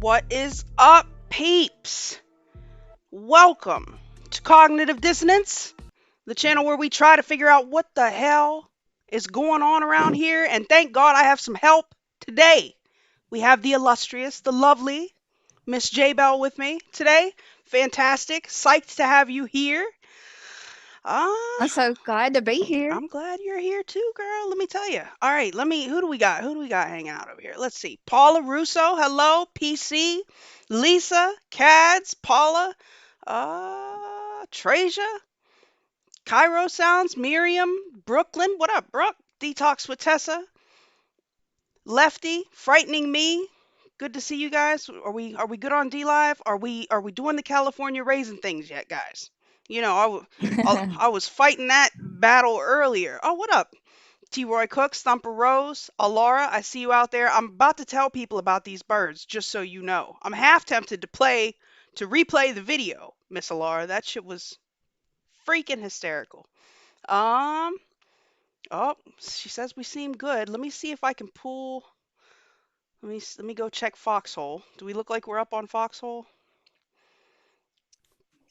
What is up, peeps? Welcome to Cognitive Dissonance, the channel where we try to figure out what the hell is going on around here. And thank God I have some help today. We have the illustrious, the lovely Miss Jaebell with me today. Fantastic. Psyched to have you here. I'm so glad to be here. I'm glad you're here too, girl. Let me tell you. All right, who do we got? Who do we got hanging out over here? Let's see. Paula Russo, hello. PC, Lisa, Cads, Paula, Trasia, Cairo Sounds, Miriam, Brooklyn. What up, Brooke? Detox with Tessa, Lefty, Frightening Me. Good to see you guys. Are we good on DLive? Are we doing the California raisin things yet, guys? You know, I was fighting that battle earlier. Oh, what up? T. Roy Cooks, Thumper Rose, Alara, I see you out there. I'm about to tell people about these birds, just so you know. I'm half tempted to replay the video, Miss Alara. That shit was freaking hysterical. Um, oh, she says we seem good. Let me see if I can pull. Let me go check Foxhole. Do we look like we're up on Foxhole?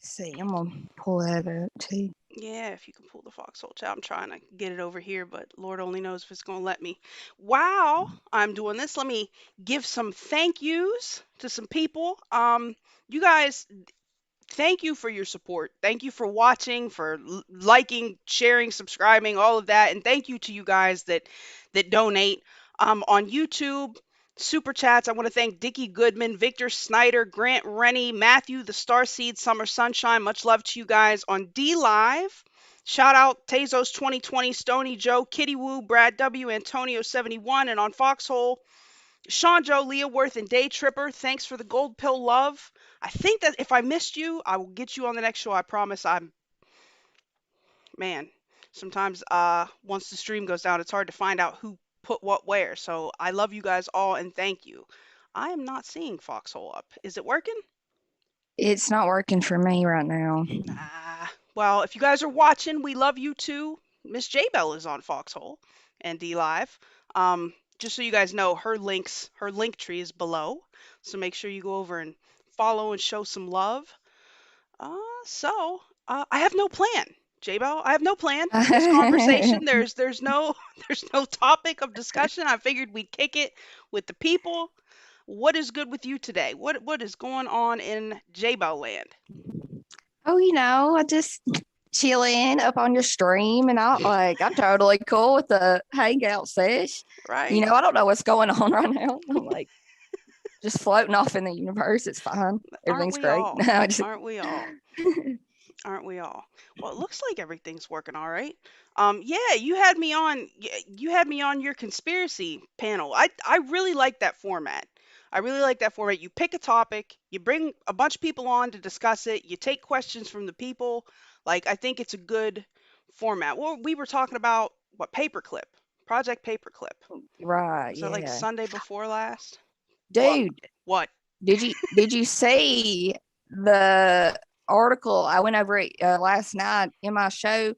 See, I'm gonna pull that up too. Yeah, if you can pull the Foxhole chat. I'm trying to get it over here, but Lord only knows if it's going to let me. While I'm doing this, let me give some thank yous to some people. You guys, thank you for your support. Thank you for watching, for liking, sharing, subscribing, all of that, and thank you to you guys that donate. On YouTube, super chats. I want to thank Dickie Goodman, Victor Snyder, Grant Rennie, Matthew the Starseed, Summer Sunshine. Much love to you guys on DLive. Shout out Tezos 2020, Stony Joe, Kitty Woo, Brad W, Antonio 71, and on Foxhole, Sean Joe, Leah Worth, and Day Tripper. Thanks for the gold pill love. I think that if I missed you, I will get you on the next show. I promise. Man, sometimes once the stream goes down, it's hard to find out who put what where. So I love you guys all and thank you. I am not seeing Foxhole up. Is it working? It's not working for me right now. Well, if you guys are watching, we love you too. Miss Jaebell is on Foxhole and DLive. Just so you guys know, her link tree is below. So make sure you go over and follow and show some love. I have no plan, Jaebell. I have no plan for this conversation. There's no there's no topic of discussion. I figured we'd kick it with the people. What is good with you today? What is going on in Jaebell land? Oh, I just chilling up on your stream, and I'm totally cool with the hangout sesh. Right. I don't know what's going on right now. I'm like just floating off in the universe. It's fine. Aren't Everything's we great. all? No, just Aren't we all? Aren't we all? Well, it looks like everything's working all right. Yeah, you had me on your conspiracy panel. I really like that format. I really like that format. You pick a topic, you bring a bunch of people on to discuss it, you take questions from the people. Like I think it's a good format. Well, we were talking about what paperclip, Project Paperclip. right, Was that like yeah, Sunday before last? What? dude. What? Did you see the article I went over it last night in my show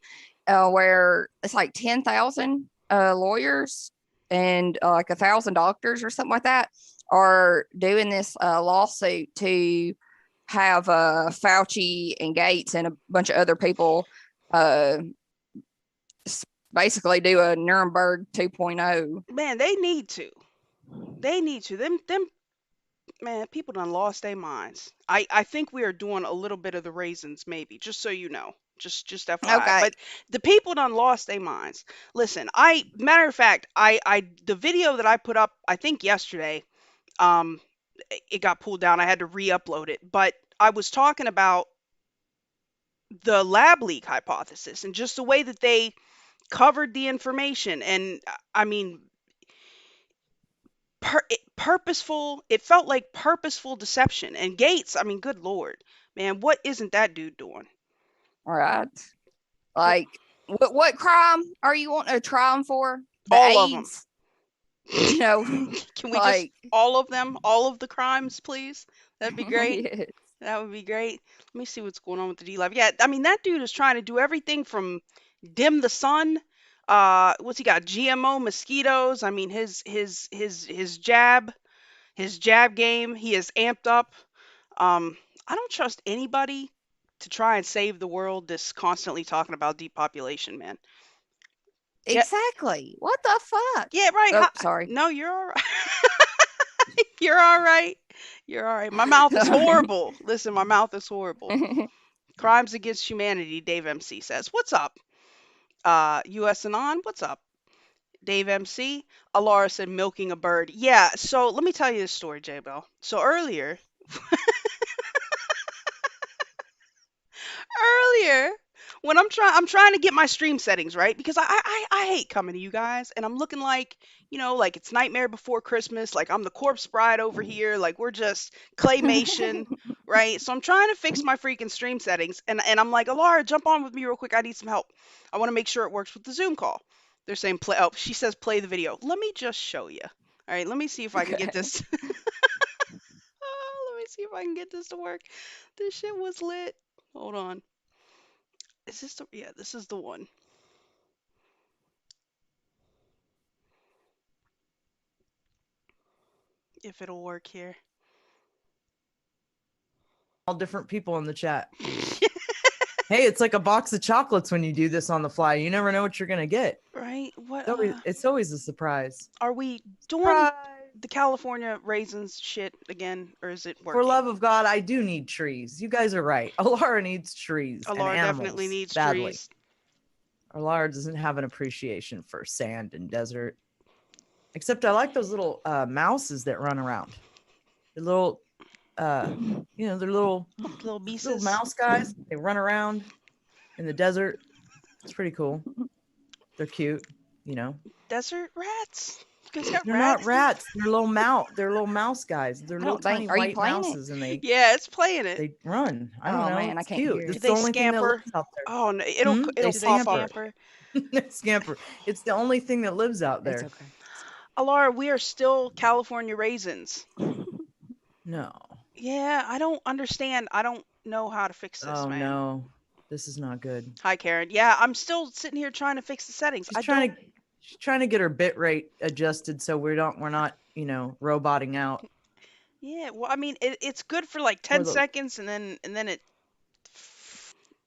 where it's like 10,000 lawyers and like 1,000 doctors or something like that are doing this lawsuit to have Fauci and Gates and a bunch of other people uh, basically do a Nuremberg 2.0. Man, they need to. They need to. Them man, people done lost their minds. I think we are doing a little bit of the raisins, maybe, just so you know. Just FYI. Okay. But the people done lost their minds. Listen, matter of fact, the video that I put up, I think yesterday, um, it got pulled down. I had to re-upload it. But I was talking about the lab leak hypothesis and just the way that they covered the information. And I mean, purposeful, it felt like purposeful deception. And Gates, I mean, good lord, man, what isn't that dude doing? All right. What, Like, what crime are you wanting to try them for? The all of them. AIDS? You know, Can we just like, all of them, all of the crimes, please? That'd be great. yes. That would be great. Let me see what's going on with the DLive. Yeah, I mean that dude is trying to do everything from dim the sun. What's he got? GMO mosquitoes. I mean his jab His jab game, he is amped up. Um, I don't trust anybody to try and save the world that's constantly talking about depopulation, man. Yeah, Exactly. What the fuck? yeah, right. Oh, sorry. No, you're all right. You're all right. You're all right. My mouth is horrible. Listen, my mouth is horrible. Crimes against humanity, Dave MC says. What's up? US Anon, what's up? Dave MC. Alara said milking a bird. Yeah, so let me tell you this story, Jaebell. So earlier when I'm trying to get my stream settings right because I hate coming to you guys and I'm looking like like it's Nightmare Before Christmas, like I'm the corpse bride over here, like we're just claymation, right? So I'm trying to fix my freaking stream settings and I'm like, Alara, jump on with me real quick, I need some help. I want to make sure it works with the Zoom call. They're saying play. Oh, she says play the video. Let me just show you. All right, let me see if I can get Okay. this. Let me see if I can get this to work. This shit was lit. Hold on. Is this the yeah, this is the one. If it'll work here. All different people in the chat. Hey, it's like a box of chocolates when you do this on the fly. You never know what you're gonna get. Right? What It's always a surprise. are we doing Surprise! the California raisins shit again or is it For working? love of God, I do need trees. You guys are right. Alara needs trees and Alara animals definitely needs badly. trees. Alara doesn't have an appreciation for sand and desert. Except I like those little mouses that run around. The little they're little Little little pieces. mouse guys. They run around in the desert. It's pretty cool. They're cute, you know. Desert rats. You guys got They're rats? not rats. They're little mouse. They're little mouse guys. They're I little don't think. tiny Are you white playing it? mouses, and they Yeah, it's playing it. they run. I don't Oh know. man, I It's can't cute. hear. Do It's the they only thing that scamper? lives out there. Oh no, They it'll pop up. scamper. They scamper. It's the only thing that lives out It's there. okay. Alara, we are still California raisins. No. Yeah, I don't understand. I don't know how to fix this, Oh man. no. This is not good. Hi, Karen. Yeah, I'm still sitting here trying to fix the settings. She's I don't. trying to get her bit rate adjusted so we're not roboting out. Yeah, well, I mean, it's good for like Or 10 the seconds, and then it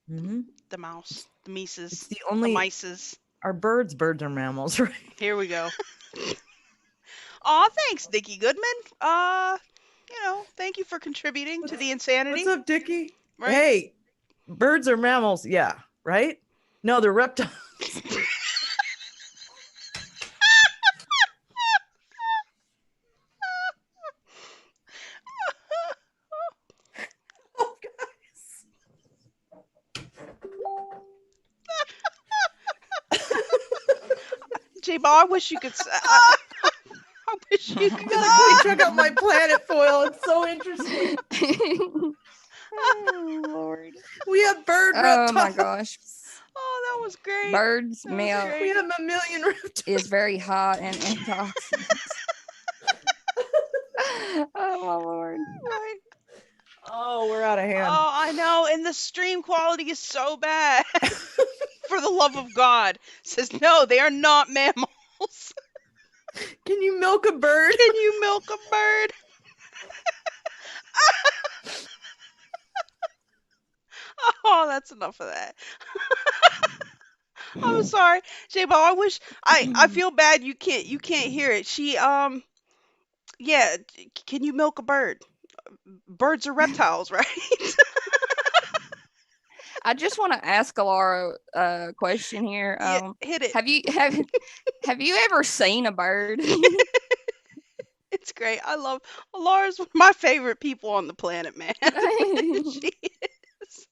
hmm the mouse, the It's mices, the the only mices. our birds are mammals, right? Here we go. Aw, thanks, Nikki Goodman. Thank you for contributing to the What's insanity, up, Dickie? right? Hey, birds are mammals, yeah, right? No, they're reptiles. Oh, guys. J-Ball, I wish you could. I wish you You could. gotta come check out my planet foil. It's so interesting. Oh Lord. We have bird Oh my reptiles. gosh. Oh, that was great. Birds That was milk great. We have mammalian reptiles. is very hot and antioxidants. Oh my Lord. Right. Oh, we're out of hand. Oh, I know, and the stream quality is so bad. For the love of God, says no, they are not mammals. Can you milk a bird? Can you milk a bird? Oh, that's enough of that. I'm sorry, J-Ball. I wish I feel bad. You can't hear it. Yeah. Can you milk a bird? Birds are reptiles, right? I just want to ask Alara a question here. Yeah, hit it. Have you ever seen a bird? It's great. I love Laura's one of my favorite people on the planet, man. She is.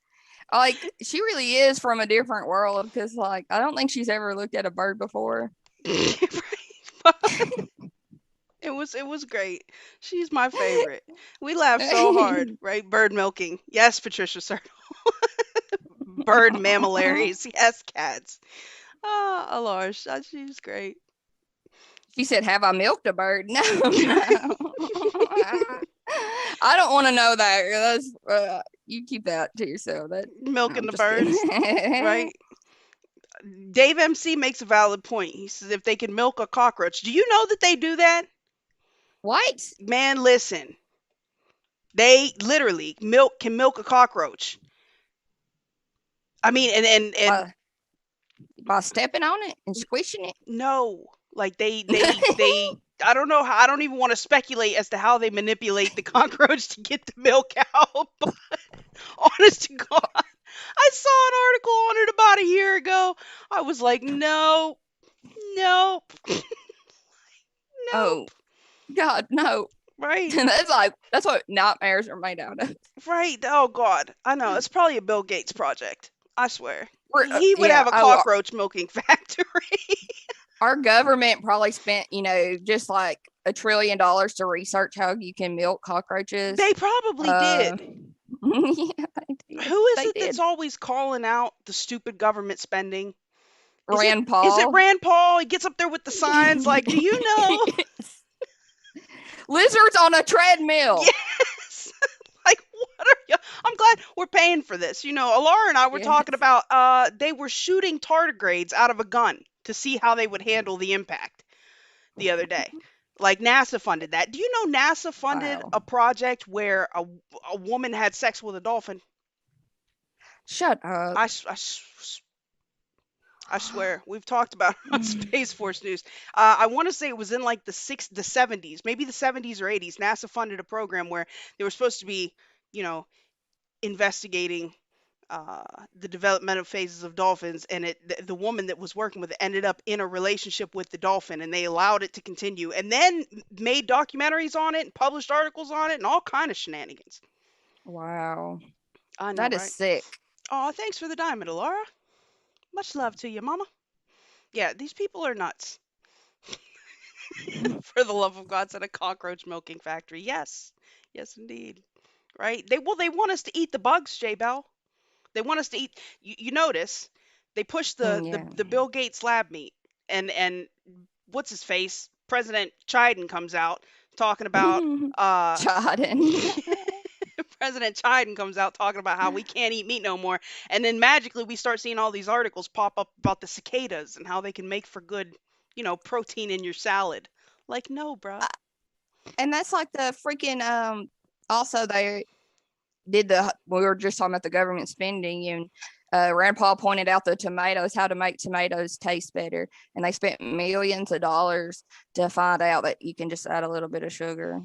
Like she really is from a different world because like I don't think she's ever looked at a bird before. Right. It was great. She's my favorite. We laugh so hard, right? Bird milking. Yes, Patricia Sir. Bird mammalaries. Yes, cats. Ah, Alarge. She's great. She said, "Have I milked a bird?" No, no. I don't want to know that. That's you keep that to yourself. That Milking I'm the just kidding. birds, right? Dave MC makes a valid point. He says if they can milk a cockroach, do you know that they do that? What? Man, listen. They literally can milk a cockroach. I mean, and By, by stepping on it and squishing it? no, like they. I don't know how. I don't even want to speculate as to how they manipulate the cockroach to get the milk out. But honest to God, I saw an article on it about a year ago. I was like, no, nope, Oh, nope. God, no. Right, That's what nightmares are made out of. right. Oh God, I know. It's probably a Bill Gates project. I swear. He would Yeah. have a Oh, cockroach milking factory. our government probably spent, just like $1 trillion to research how you can milk cockroaches. They probably Uh, did. yeah, they did. Who is They it that's did. always calling out the stupid government spending? Is it Rand is it Paul. Rand Paul? He gets up there with the signs like, "Do you know?" Lizards on a treadmill. Yes. Like, what are you? I'm glad we're paying for this. Alara and I were Yes. talking about they were shooting tardigrades out of a gun to see how they would handle the impact the other day. Like NASA funded that. Do you know NASA funded Wow. a project where a woman had sex with a dolphin? Shut up. I, s- I s- I swear, we've talked about it on Space Force News. I want to say it was in like the 70s, maybe the 70s or 80s. NASA funded a program where they were supposed to be, you know, investigating uh, the developmental phases of dolphins, and the woman that was working with it ended up in a relationship with the dolphin, and they allowed it to continue, and then made documentaries on it and published articles on it and all kind of shenanigans. Wow. I know, That is right? sick. Oh, thanks for the diamond, Alara. Much love to you, Mama. Yeah, these people are nuts. For the love of God, said a cockroach milking factory. Yes, yes, indeed. Right? They want us to eat the bugs, Jaebell. They want us to eat. You notice they push Yeah. the Bill Gates lab meat, and what's his face? President Chiden comes out talking about Jordan. President Chiden comes out talking about how we can't eat meat no more, and then magically we start seeing all these articles pop up about the cicadas and how they can make for good, protein in your salad. Like, no, bruh. And that's like the freaking also they did the we were just talking about the government spending, and Rand Paul pointed out the tomatoes, how to make tomatoes taste better, and they spent millions of dollars to find out that you can just add a little bit of sugar.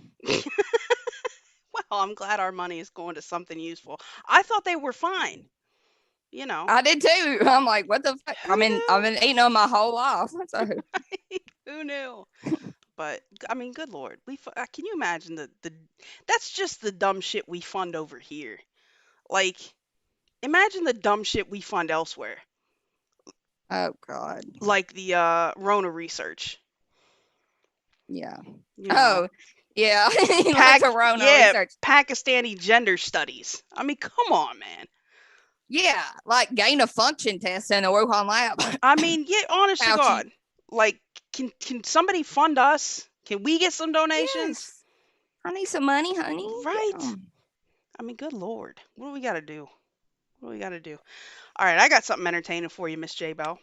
Well, I'm glad our money is going to something useful. I thought they were fine. You know, I did too. I'm like, what the fuck? who I've knew? been eating them my whole life. So Who knew? But I mean, good lord, can you imagine the that's just the dumb shit we fund over here. Like, imagine the dumb shit we fund elsewhere, oh God. like the Rona research. Yeah. You know, Oh, yeah. Like the Rona yeah, research. Pakistani gender studies. I mean, come on, man. Yeah, like gain of function tests in the Wuhan lab. I mean, yeah, honest to Fauci. God, like, can somebody fund us? Can we get some donations? Yes. I need some money, honey. Yeah. Right. I mean, good lord, what do we got to do? What do we got to do? All right, I got something entertaining for you, Miss J Bell.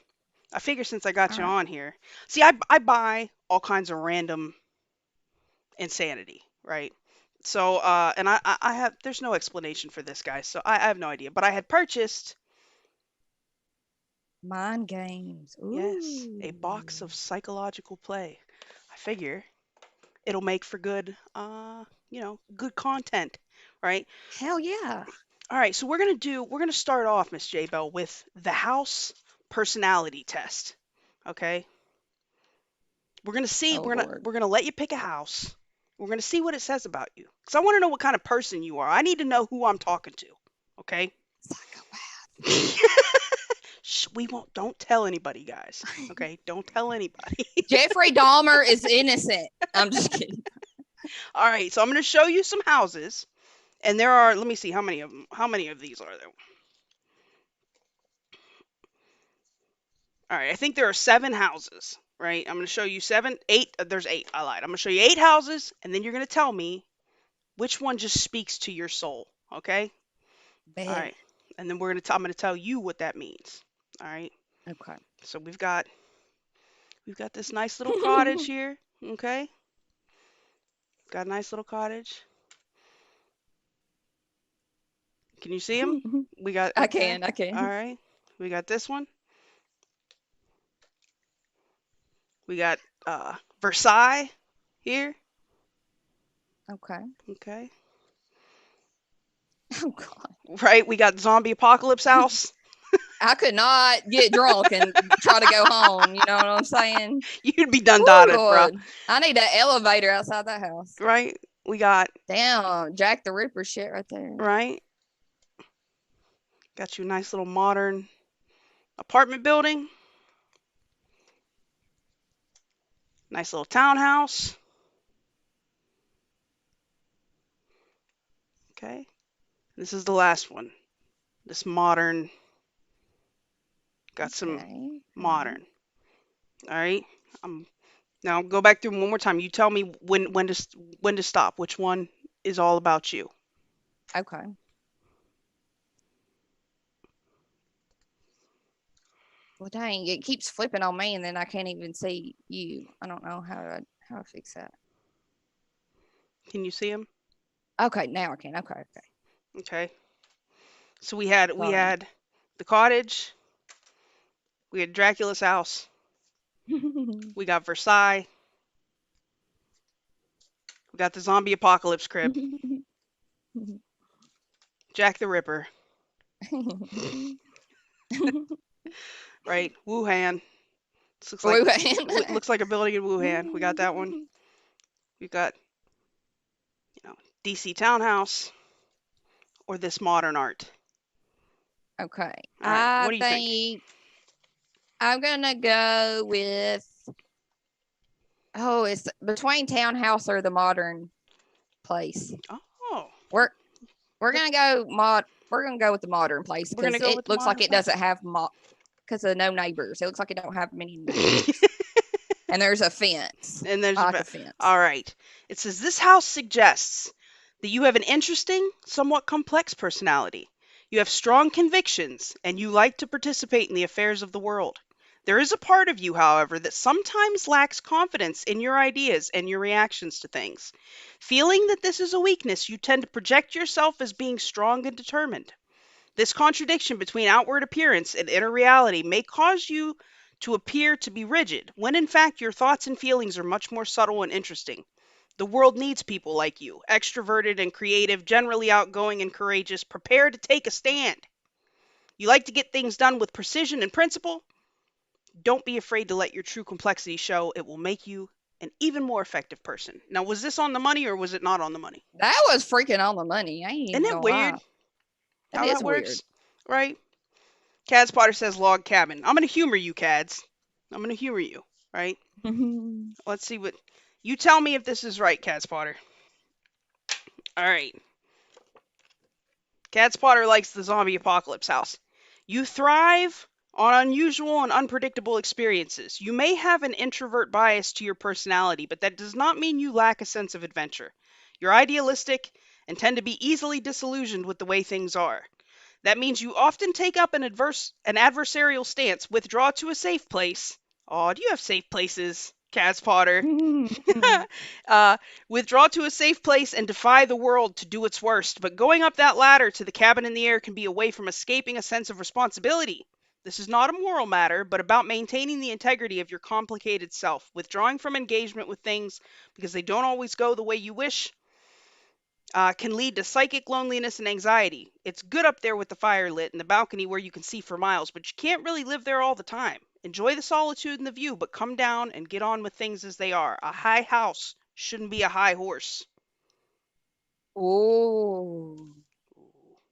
I figure since I got All you right. on here, see, I buy all kinds of random insanity, right? So, and I have, there's no explanation for this, guys, so I have no idea. But I had purchased, Mind games. yes, a Ooh. box of psychological play. I figure it'll make for good, good content, right? Hell yeah. All right, so we're gonna start off, Miss J Bell, with the house personality test. Okay, we're gonna see. Oh Lord. We're gonna let you pick a house. We're gonna see what it says about you, because I want to know what kind of person you are. I need to know who I'm talking to. Okay. Psychopath. Shh, we won't. Don't tell anybody, guys. Okay, don't tell anybody. Jeffrey Dahmer is innocent. I'm just kidding. All right, so I'm gonna show you some houses, and there are. Let me see how many of them. How many of these are there? All right, I think there are 7 houses. Right, I'm gonna show you 7, 8. There's 8. I lied. I'm gonna show you 8 houses, and then you're gonna tell me which one just speaks to your soul. Okay. All Bet. right. And then I'm gonna tell you what that means. All right. Okay. So we've got this nice little cottage here. Okay. Got a nice little cottage. Can you see them? We got, I okay. can. I can. All right. We got this one. We got Versailles here. Okay. Okay. Oh God. Right. We got Zombie Apocalypse House. I could not get drunk and try to go home. You know what I'm saying? You'd be done Woo, dotted, bro. Lord. I need that elevator outside that house. Right. We got, Damn, Jack the Ripper shit right there. right. Got you a nice little modern apartment building. Nice little townhouse. Okay. This is the last one. This modern. Got some Okay. modern. All right. Now go back through 'em one more time. You tell me when to stop. Which one is all about you? Okay. Well, dang, it keeps flipping on me, and then I can't even see you. I don't know how to fix that. Can you see them? Okay, now I can. Okay, Okay. So we had Sorry. the cottage. We had Dracula's house. okay. We got Versailles. We got the zombie apocalypse crib. Jack the Ripper. Right. Wuhan. This looks like Wuhan. looks like a building in Wuhan. We got that one. We've got DC townhouse or this modern art. Okay. All right. I What do you think? think I'm gonna go with. Oh, it's between townhouse or the modern place. Oh, We're gonna go mod. We're gonna go with the modern place we're gonna because go with it the looks like modern it place. doesn't have because of no neighbors. It looks like it don't have many neighbors. And there's a fence. And there's I like a fence. all right. It says this house suggests that you have an interesting, somewhat complex personality. You have strong convictions and you like to participate in the affairs of the world. There is a part of you, however, that sometimes lacks confidence in your ideas and your reactions to things. Feeling that this is a weakness, you tend to project yourself as being strong and determined. This contradiction between outward appearance and inner reality may cause you to appear to be rigid, when in fact your thoughts and feelings are much more subtle and interesting. The world needs people like you, extroverted and creative, generally outgoing and courageous, prepared to take a stand. You like to get things done with precision and principle. Don't be afraid to let your true complexity show. It will make you an even more effective person. Now, was this on the money or was it not on the money? That was freaking on the money. I ain't Isn't even it gonna weird lie. how That that is weird. works? Right? Cads Potter says log cabin. I'm going to humor you, Cads. I'm going to humor you, right? Let's see what. You tell me if this is right, Cads Potter. All right. Cads Potter likes the zombie apocalypse house. You thrive on unusual and unpredictable experiences. You may have an introvert bias to your personality, but that does not mean you lack a sense of adventure. You're idealistic and tend to be easily disillusioned with the way things are. That means you often take up an adversarial stance, withdraw to a safe place. Oh, do you have safe places, Cads Potter? Withdraw to a safe place and defy the world to do its worst. But going up that ladder to the cabin in the air can be a way from escaping a sense of responsibility. This is not a moral matter, but about maintaining the integrity of your complicated self. Withdrawing from engagement with things because they don't always go the way you wish can lead to psychic loneliness and anxiety. It's good up there with the fire lit and the balcony where you can see for miles, but you can't really live there all the time. Enjoy the solitude and the view, but come down and get on with things as they are. A high house shouldn't be a high horse. Oh.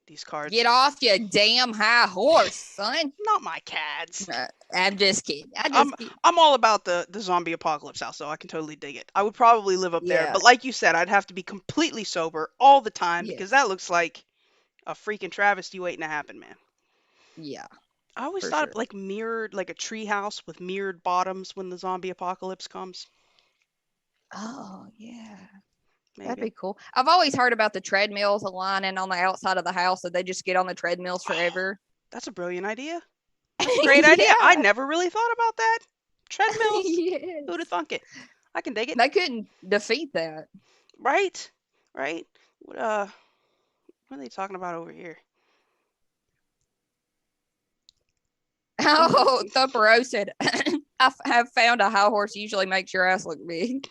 These cards. Get off your damn high horse, son. Not my cads. I'm just kidding. I'm all about the zombie apocalypse house, so I can totally dig it. I would probably live up there, Yeah. but like you said, I'd have to be completely sober all the time because that Yes. looks like a freaking travesty waiting to happen, man. Yeah. I always For thought sure. like mirrored, like a tree house with mirrored bottoms when the zombie apocalypse comes. Oh, yeah. That'd Maybe. be cool. I've always heard about the treadmills aligning on the outside of the house so they just get on the treadmills forever. That's a brilliant idea. That's a great idea. I Yeah. never really thought about that. Treadmills. Yes. Who'd have thunk it? I can dig it. They couldn't defeat that. Right? Right? What what are they talking about over here? Oh, Thumper said, have found a high horse usually makes your ass look big.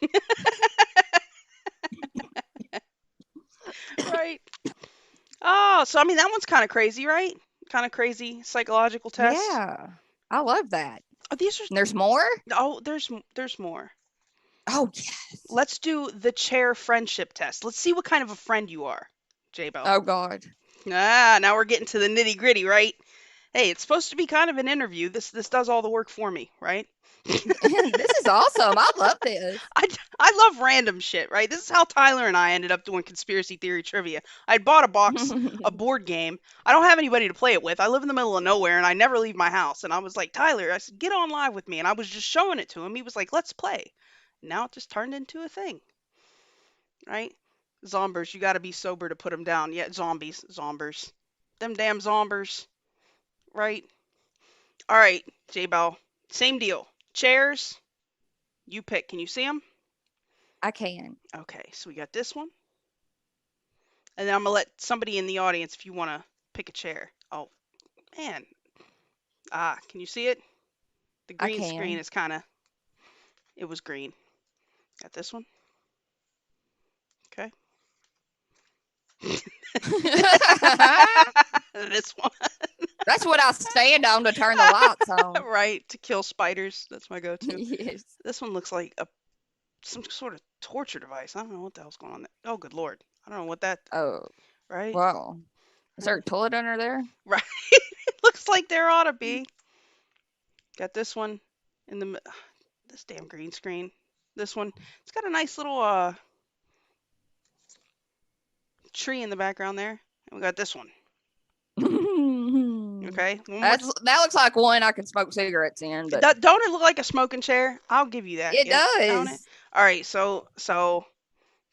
Right. Oh, so I mean that one's kind of crazy, right? Kind of crazy psychological test. Yeah. I love that. Oh, these are And there's more? oh, there's more. Oh, yes. Let's do the chair friendship test. Let's see what kind of a friend you are, Jaebell. Oh, God. Ah, now we're getting to the nitty gritty, right? Hey, it's supposed to be kind of an interview. This does all the work for me, right? This is awesome. I love this. I love random shit, right? This is how Tyler and I ended up doing conspiracy theory trivia. I bought a box, a board game. I don't have anybody to play it with. I live in the middle of nowhere and I never leave my house. And I was like, Tyler, I said, get on live with me. And I was just showing it to him. He was like, let's play. Now it just turned into a thing, right? Zombers, you got to be sober to put them down. Yeah, zombies, zombers. Them damn zombers, right? All right, J-Bell. Same deal. Chairs, you pick. Can you see them? I can. Okay, so we got this one. And then I'm going to let somebody in the audience if you want to pick a chair. Oh, man. Ah, can you see it? The I green screen can. is kind of, it was green. Got this one. Okay. This one. That's what I stand on to turn the lights on. Right, to kill spiders. That's my go-to. Yes. This one looks like some sort of torture device. I don't know what the hell's going on there. Oh, good lord. I don't know what that, Oh, right? wow. Is there a toilet under there? Right. It looks like there ought to be. Got this one in the this damn green screen. This one. It's got a nice little tree in the background there. And we got this one. Okay. One more. That looks like one I could smoke cigarettes in, but Don't it look like a smoking chair? I'll give you that. it Yeah, don't it? does. All right. So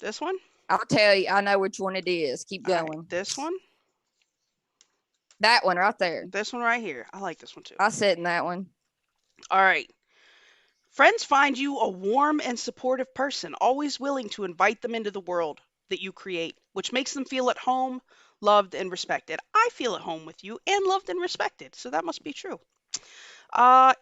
this one. I'll tell you, I know which one it is. Keep All going. right, this one. That one right there. This one right here. I like this one too. I sit in that one. All right. Friends find you a warm and supportive person, always willing to invite them into the world that you create, which makes them feel at home, loved, and respected. I feel at home with you and loved and respected, so that must be true.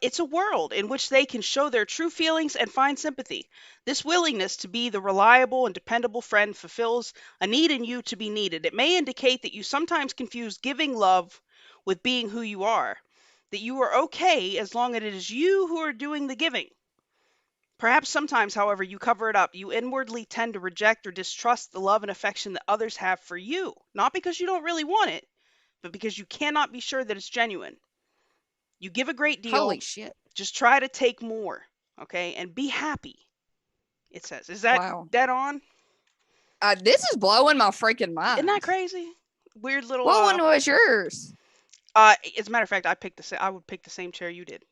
It's a world in which they can show their true feelings and find sympathy. This willingness to be the reliable and dependable friend fulfills a need in you to be needed. It may indicate that you sometimes confuse giving love with being who you are, that you are okay as long as it is you who are doing the giving. Perhaps sometimes, however, you cover it up. You inwardly tend to reject or distrust the love and affection that others have for you, not because you don't really want it, but because you cannot be sure that it's genuine. You give a great deal. Holy shit. Just try to take more, okay? And be happy, it says. Is that Wow. dead on? This is blowing my freaking mind. Isn't that crazy? Weird little. What one was yours? As a matter of fact, I would pick the same chair you did.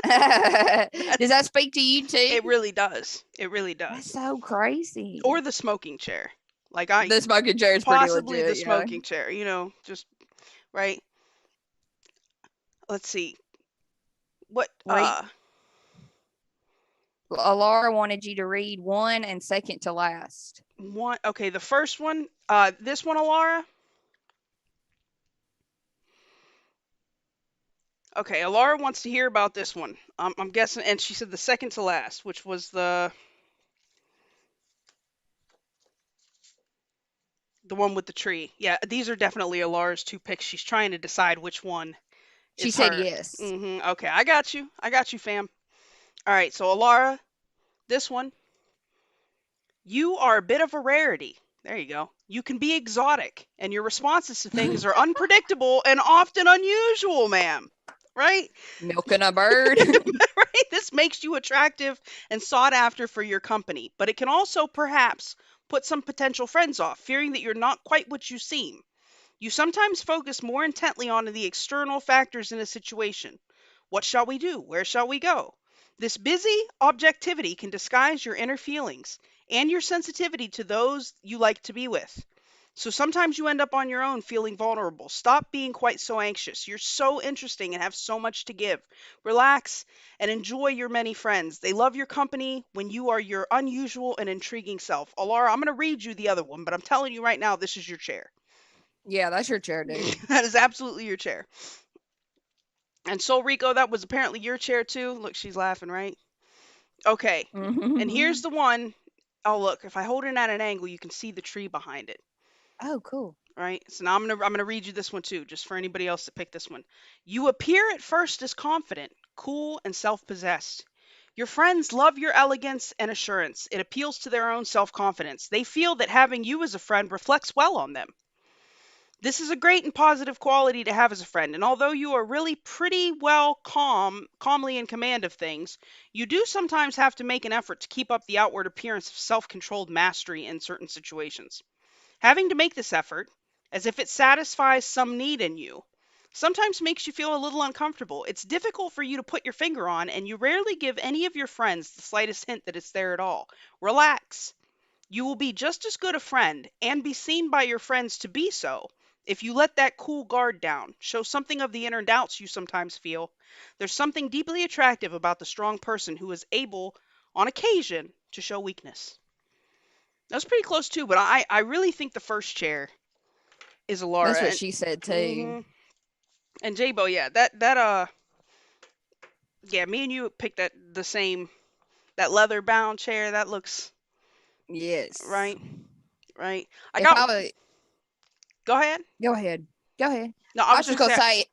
Does that speak to you too? It really does. It really That's does. so crazy. Or the smoking chair. Like the smoking chair is pretty possibly legit, the you know? smoking chair. Just right. Let's see. What? Wait. Laura wanted you to read one and second to last. One. Okay, the first one. This one, Alara. Okay, Alara wants to hear about this one. I'm guessing, and she said the second to last, which was the one with the tree. Yeah, these are definitely Alara's two picks. She's trying to decide which one. She said her. yes. Okay, I got you, fam. All right, so Alara, this one. You are a bit of a rarity. There you go. You can be exotic, and your responses to things are unpredictable and often unusual, ma'am. Right? Milking a bird. Right? This makes you attractive and sought after for your company, but it can also perhaps put some potential friends off, fearing that you're not quite what you seem. You sometimes focus more intently on the external factors in a situation. What shall we do? Where shall we go? This busy objectivity can disguise your inner feelings and your sensitivity to those you like to be with. So sometimes you end up on your own feeling vulnerable. Stop being quite so anxious. You're so interesting and have so much to give. Relax and enjoy your many friends. They love your company when you are your unusual and intriguing self. Alara, I'm going to read you the other one, but I'm telling you right now, this is your chair. Yeah, that's your chair, dude. That is absolutely your chair. And Soul Rico, that was apparently your chair too. Look, she's laughing, right? Okay. And here's the one. Oh, look, if I hold it at an angle, you can see the tree behind it. Oh, cool. Right? So now I'm gonna read you this one too, just for anybody else to pick this one. You appear at first as confident, cool, and self-possessed. Your friends love your elegance and assurance. It appeals to their own self-confidence. They feel that having you as a friend reflects well on them. This is a great and positive quality to have as a friend, and although you are really pretty well calmly in command of things, you do sometimes have to make an effort to keep up the outward appearance of self-controlled mastery in certain situations. Having to make this effort, as if it satisfies some need in you, sometimes makes you feel a little uncomfortable. It's difficult for you to put your finger on, and you rarely give any of your friends the slightest hint that it's there at all. Relax. You will be just as good a friend, and be seen by your friends to be so, if you let that cool guard down. Show something of the inner doubts you sometimes feel. There's something deeply attractive about the strong person who is able, on occasion, to show weakness. That was pretty close too, but I really think the first chair is a Laura. That's what And she said too. hmm and Jabo, yeah, yeah, me and you picked the same, that leather bound chair. That looks Yes. right, right. I If got. I would Go ahead. go ahead. Go ahead. No, I I was was just gonna gonna say say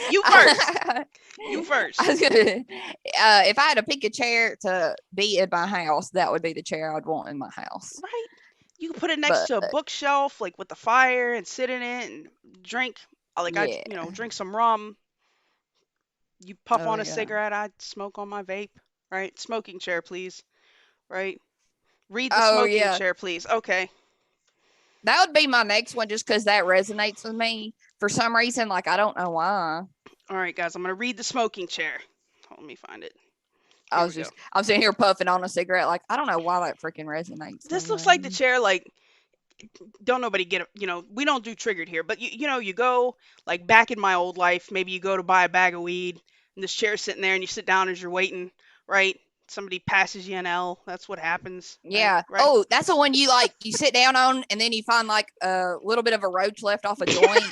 you first. I You first. was gonna, if I had to pick a chair to be in my house, that would be the chair I'd want in my house. Right. You can put it next But to a bookshelf, like with the fire, and sit in it and drink. Like I, yeah. drink some rum. You puff Oh on a yeah. cigarette. I'd smoke on my vape. Right. Smoking chair, please. Right. Read the Oh smoking yeah. chair, please. Okay. That would be my next one just because that resonates with me for some reason. Like I don't know why. All right, guys. I'm gonna read the smoking chair. Let me find it. I Here was we go. just I'm sitting here puffing on a cigarette. Like I don't know why that freaking resonates so This looks like the way. chair. Like, don't nobody get it. We don't do triggered here, but you go like back in my old life. Maybe you go to buy a bag of weed, and this chair's sitting there, and you sit down as you're waiting. Right. Somebody passes you an L. That's what happens. Right. Yeah. Right. Oh, that's the one you like you sit down on and then you find like a little bit of a roach left off a joint,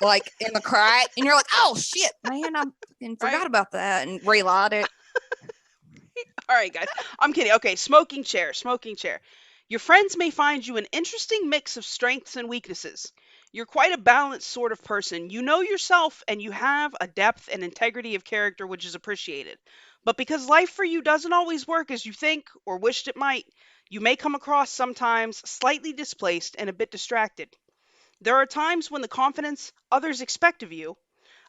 like in the crack, and you're like, oh shit, man, I fucking Right. forgot about that and relight it. All right, guys. I'm kidding. Okay, smoking chair, smoking chair. Your friends may find you an interesting mix of strengths and weaknesses. You're quite a balanced sort of person. You know yourself and you have a depth and integrity of character which is appreciated. But because life for you doesn't always work as you think or wished it might, you may come across sometimes slightly displaced and a bit distracted. There are times when the confidence others expect of you,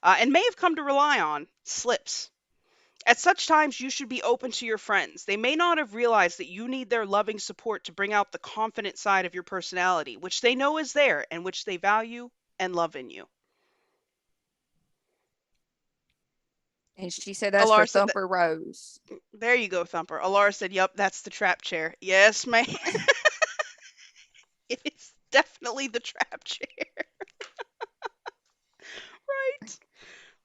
and may have come to rely on, slips. At such times, you should be open to your friends. They may not have realized that you need their loving support to bring out the confident side of your personality, which they know is there and which they value and love in you. And she said that's for Alar said that. Thumper Rose. There you go, Thumper. Alar said, "Yep, that's the trap chair." Yes, ma'am. It is definitely the trap chair. Right,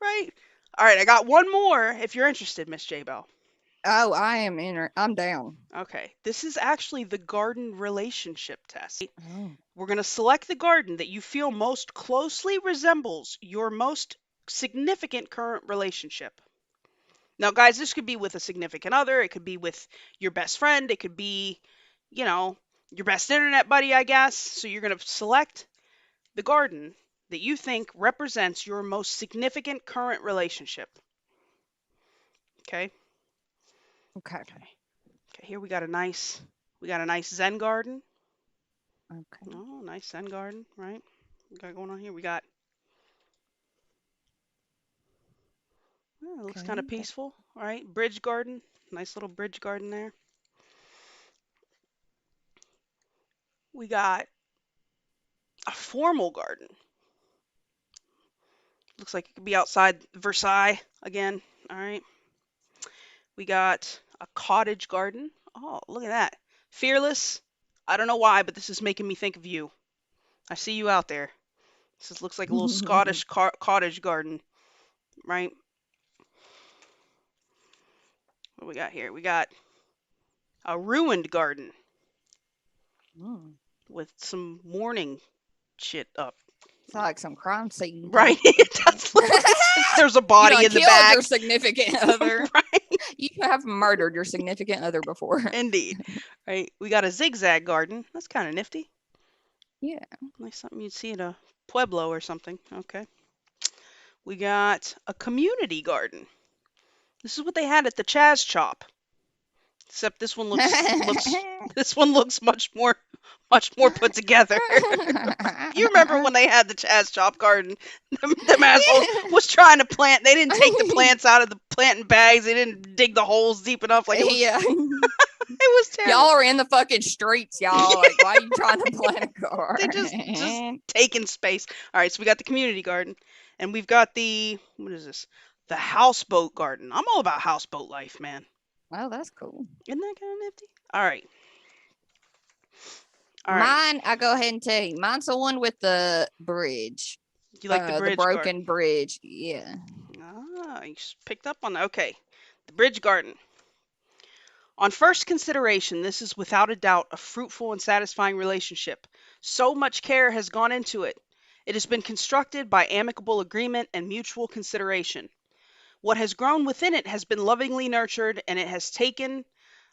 right. All right, I got one more if you're interested, Miss J Bell. Oh, I am in her. I'm down. Okay, this is actually the garden relationship test. Oh. We're going to select the garden that you feel most closely resembles your most significant current relationship. Now, guys, this could be with a significant other, it could be with your best friend, it could be, you know, your best internet buddy, I guess. So you're going to select the garden that you think represents your most significant current relationship. Okay? Okay. Okay. Okay, here we got a nice Zen garden. Okay. Oh, nice Zen garden, right? We got going on here. We got, oh, it looks kind of Okay. peaceful. All right, bridge garden. Nice little bridge garden there. We got a formal garden. Looks like it could be outside Versailles again. All right. We got a cottage garden. Oh, look at that. Fearless. I don't know why, but this is making me think of you. I see you out there. This looks like a little Scottish cottage garden, right? What we got here? We got a ruined garden Mm. with some mourning shit up. It's like some crime scene Right? type. It does look like there's a You body done in the killed back. your significant other. Right? You have murdered your significant other before. Indeed. Right? We got a zigzag garden. That's kind of nifty. Yeah. Like something you'd see in a pueblo or something. Okay. We got a community garden. This is what they had at the Chaz Chop. Except this one looks this one looks much more put together. You remember when they had the Chaz Chop garden? Them assholes was trying to plant. They didn't take the plants out of the planting bags. They didn't dig the holes deep enough. Like it was. Yeah. It was terrible. Y'all are in the fucking streets, y'all. Like, why are you trying to plant a garden? They just taking space. All right, so we got the community garden, and we've got the what is this? The houseboat garden. I'm all about houseboat life, man. Oh, that's cool. Isn't that kind of nifty? All right. All right. Mine, I go ahead and tell you. Mine's the one with the bridge. You like the bridge broken garden? bridge. Yeah. Ah, you just picked up on that. Okay. The bridge garden. On first consideration, this is without a doubt a fruitful and satisfying relationship. So much care has gone into it. It has been constructed by amicable agreement and mutual consideration. What has grown within it has been lovingly nurtured, and it has taken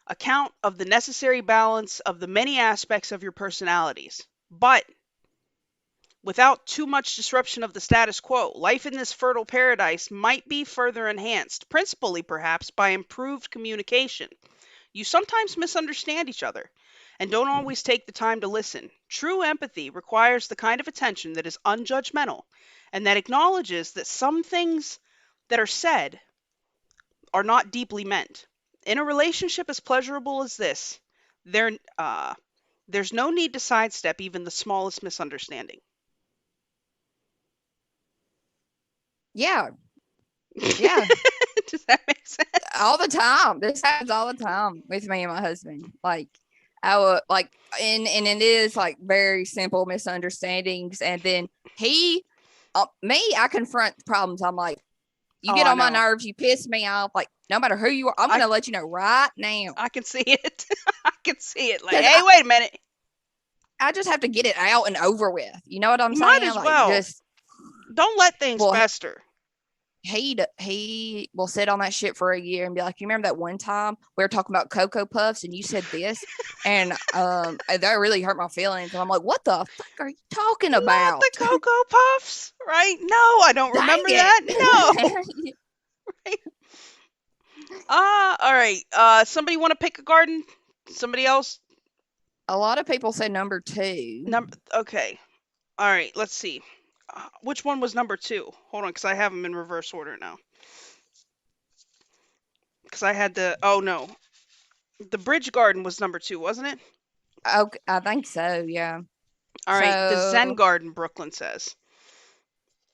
account of the necessary balance of the many aspects of your personalities. But without too much disruption of the status quo, life in this fertile paradise might be further enhanced, principally perhaps by improved communication. You sometimes misunderstand each other and don't always take the time to listen. True empathy requires the kind of attention that is unjudgmental and that acknowledges that some things that are said are not deeply meant. In a relationship as pleasurable as this, there, uh, there's no need to sidestep even the smallest misunderstanding. Yeah. Yeah. Does that make sense? All the time. This happens all the time with me and my husband. Like, I would like, and it is like very simple misunderstandings. And then I confront problems. I'm like, you get I on my know. nerves, you piss me off. Like, no matter who you are, I'm gonna let you know right now. I can see it. I can see it. Like, 'Cause hey, wait a minute. I just have to get it out and over with. You know what I'm You saying? might as Like, well. just Don't let things Well, fester. he will sit on that shit for a year and be like, you remember that one time we were talking about Cocoa Puffs and you said this, and that really hurt my feelings. And I'm like, what the fuck are you talking Not about? the Cocoa Puffs, right? No, I don't Dang remember it. that. No. All right. Somebody want to pick a garden? Somebody else? A lot of people say number 2. Okay. All right. Let's see. Which one was number 2? Hold on, because I have them in reverse order now. Because I had the. Oh no, the bridge garden was number 2, wasn't it? Okay, I think so. Yeah. All right. The Zen So garden, Brooklyn says.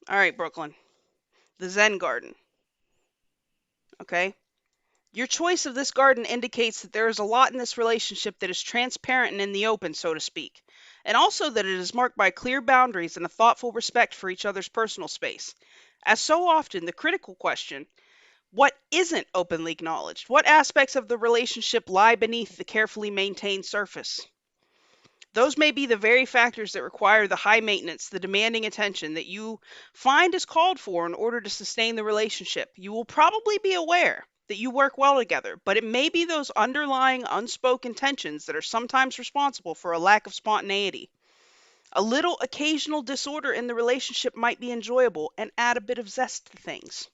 All right, Brooklyn. The Zen garden. Okay. Your choice of this garden indicates that there is a lot in this relationship that is transparent and in the open, so to speak, and also that it is marked by clear boundaries and a thoughtful respect for each other's personal space. As so often, the critical question, what isn't openly acknowledged? What aspects of the relationship lie beneath the carefully maintained surface? Those may be the very factors that require the high maintenance, the demanding attention that you find is called for in order to sustain the relationship. You will probably be aware that you work well together, but it may be those underlying unspoken tensions that are sometimes responsible for a lack of spontaneity. A little occasional disorder in the relationship might be enjoyable and add a bit of zest to things.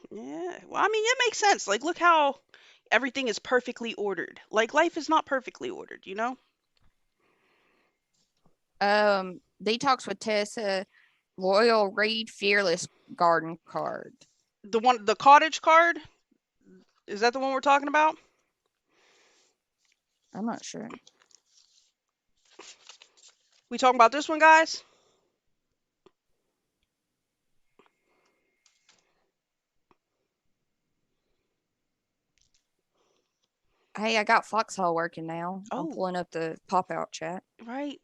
Yeah, well, I mean, it makes sense. Like, look how everything is perfectly ordered. Like, life is not perfectly ordered, you know? Detox with Tessa, Loyal Read Fearless Garden card. The cottage card, is that the one we're talking about? I'm not sure. We talking about this one, guys? Hey, I got Foxhole working now. I'm Oh, pulling up the pop out chat. right.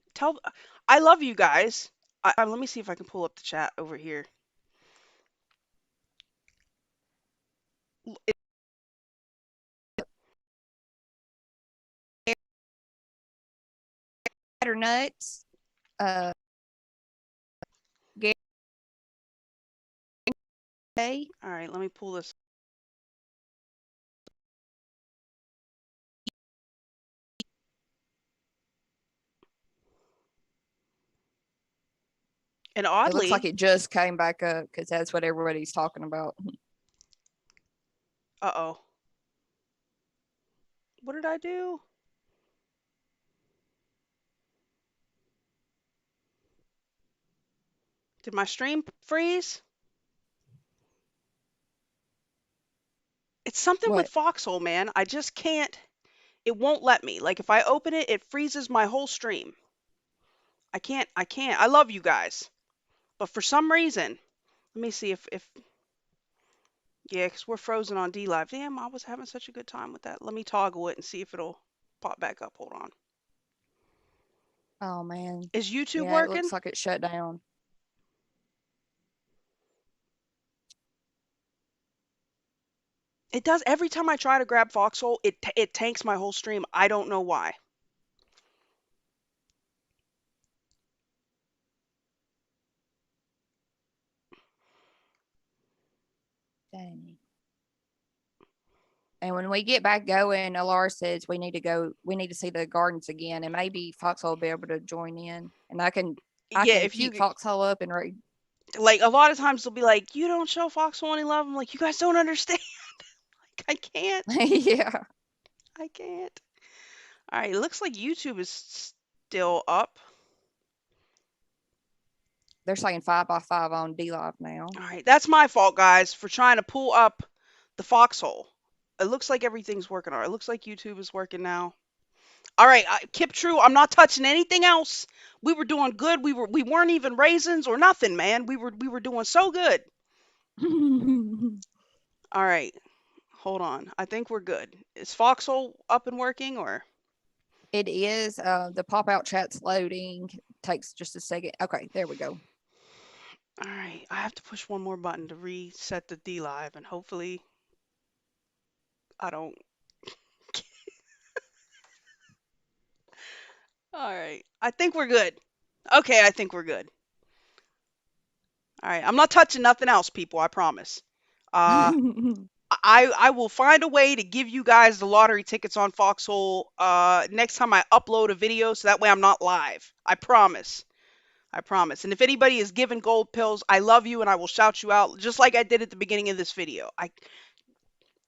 I love you guys. Let me see if I can pull up the chat over here. Nuts. Uh, Gay. All right, let me pull this. And It looks like oddly, it just came back up because that's what everybody's talking about. uh-oh. What did I do? Did my stream freeze? It's something with What? Foxhole, man. I just can't. It won't let me. Like if I open it, it freezes my whole stream. I can't. I love you guys. But for some reason, let me see if yeah, because we're frozen on DLive. Damn, I was having such a good time with that. Let me toggle it and see if it'll pop back up. Hold on. Oh man. Is YouTube Yeah, it working? looks like it shut down. It does. Every time I try to grab Foxhole, it tanks my whole stream. I don't know why. Dang. And when we get back going, Alara says we need to go. We need to see the gardens again, and maybe Foxhole will be able to join in, and I Yeah, can if keep you Foxhole up and read. like, a lot of times they'll be like, "You don't show Foxhole any love." I'm like, "You guys don't understand. Like, I can't. Yeah, I can't." All right, it looks like YouTube is still up. they're saying 5x5 on DLive now. All right, that's my fault, guys, for trying to pull up the Foxhole. It looks like everything's working all right. It looks like YouTube is working now. All right, Kip True, I'm not touching anything else. We were doing good. We weren't even raisins or nothing, man. We were doing so good. All right, hold on. I think we're good. Is Foxhole up and working or? It is. The pop out chat's loading. Takes just a second. Okay, there we go. All right, I have to push one more button to reset the DLive, and hopefully I don't. All right, I think we're good. Okay, I think we're good. All right, I'm not touching nothing else, people. I promise. Uh, I will find a way to give you guys the lottery tickets on Foxhole next time I upload a video, so that way I'm not live. I promise. I promise. And if anybody is given gold pills, I love you and I will shout you out just like I did at the beginning of this video.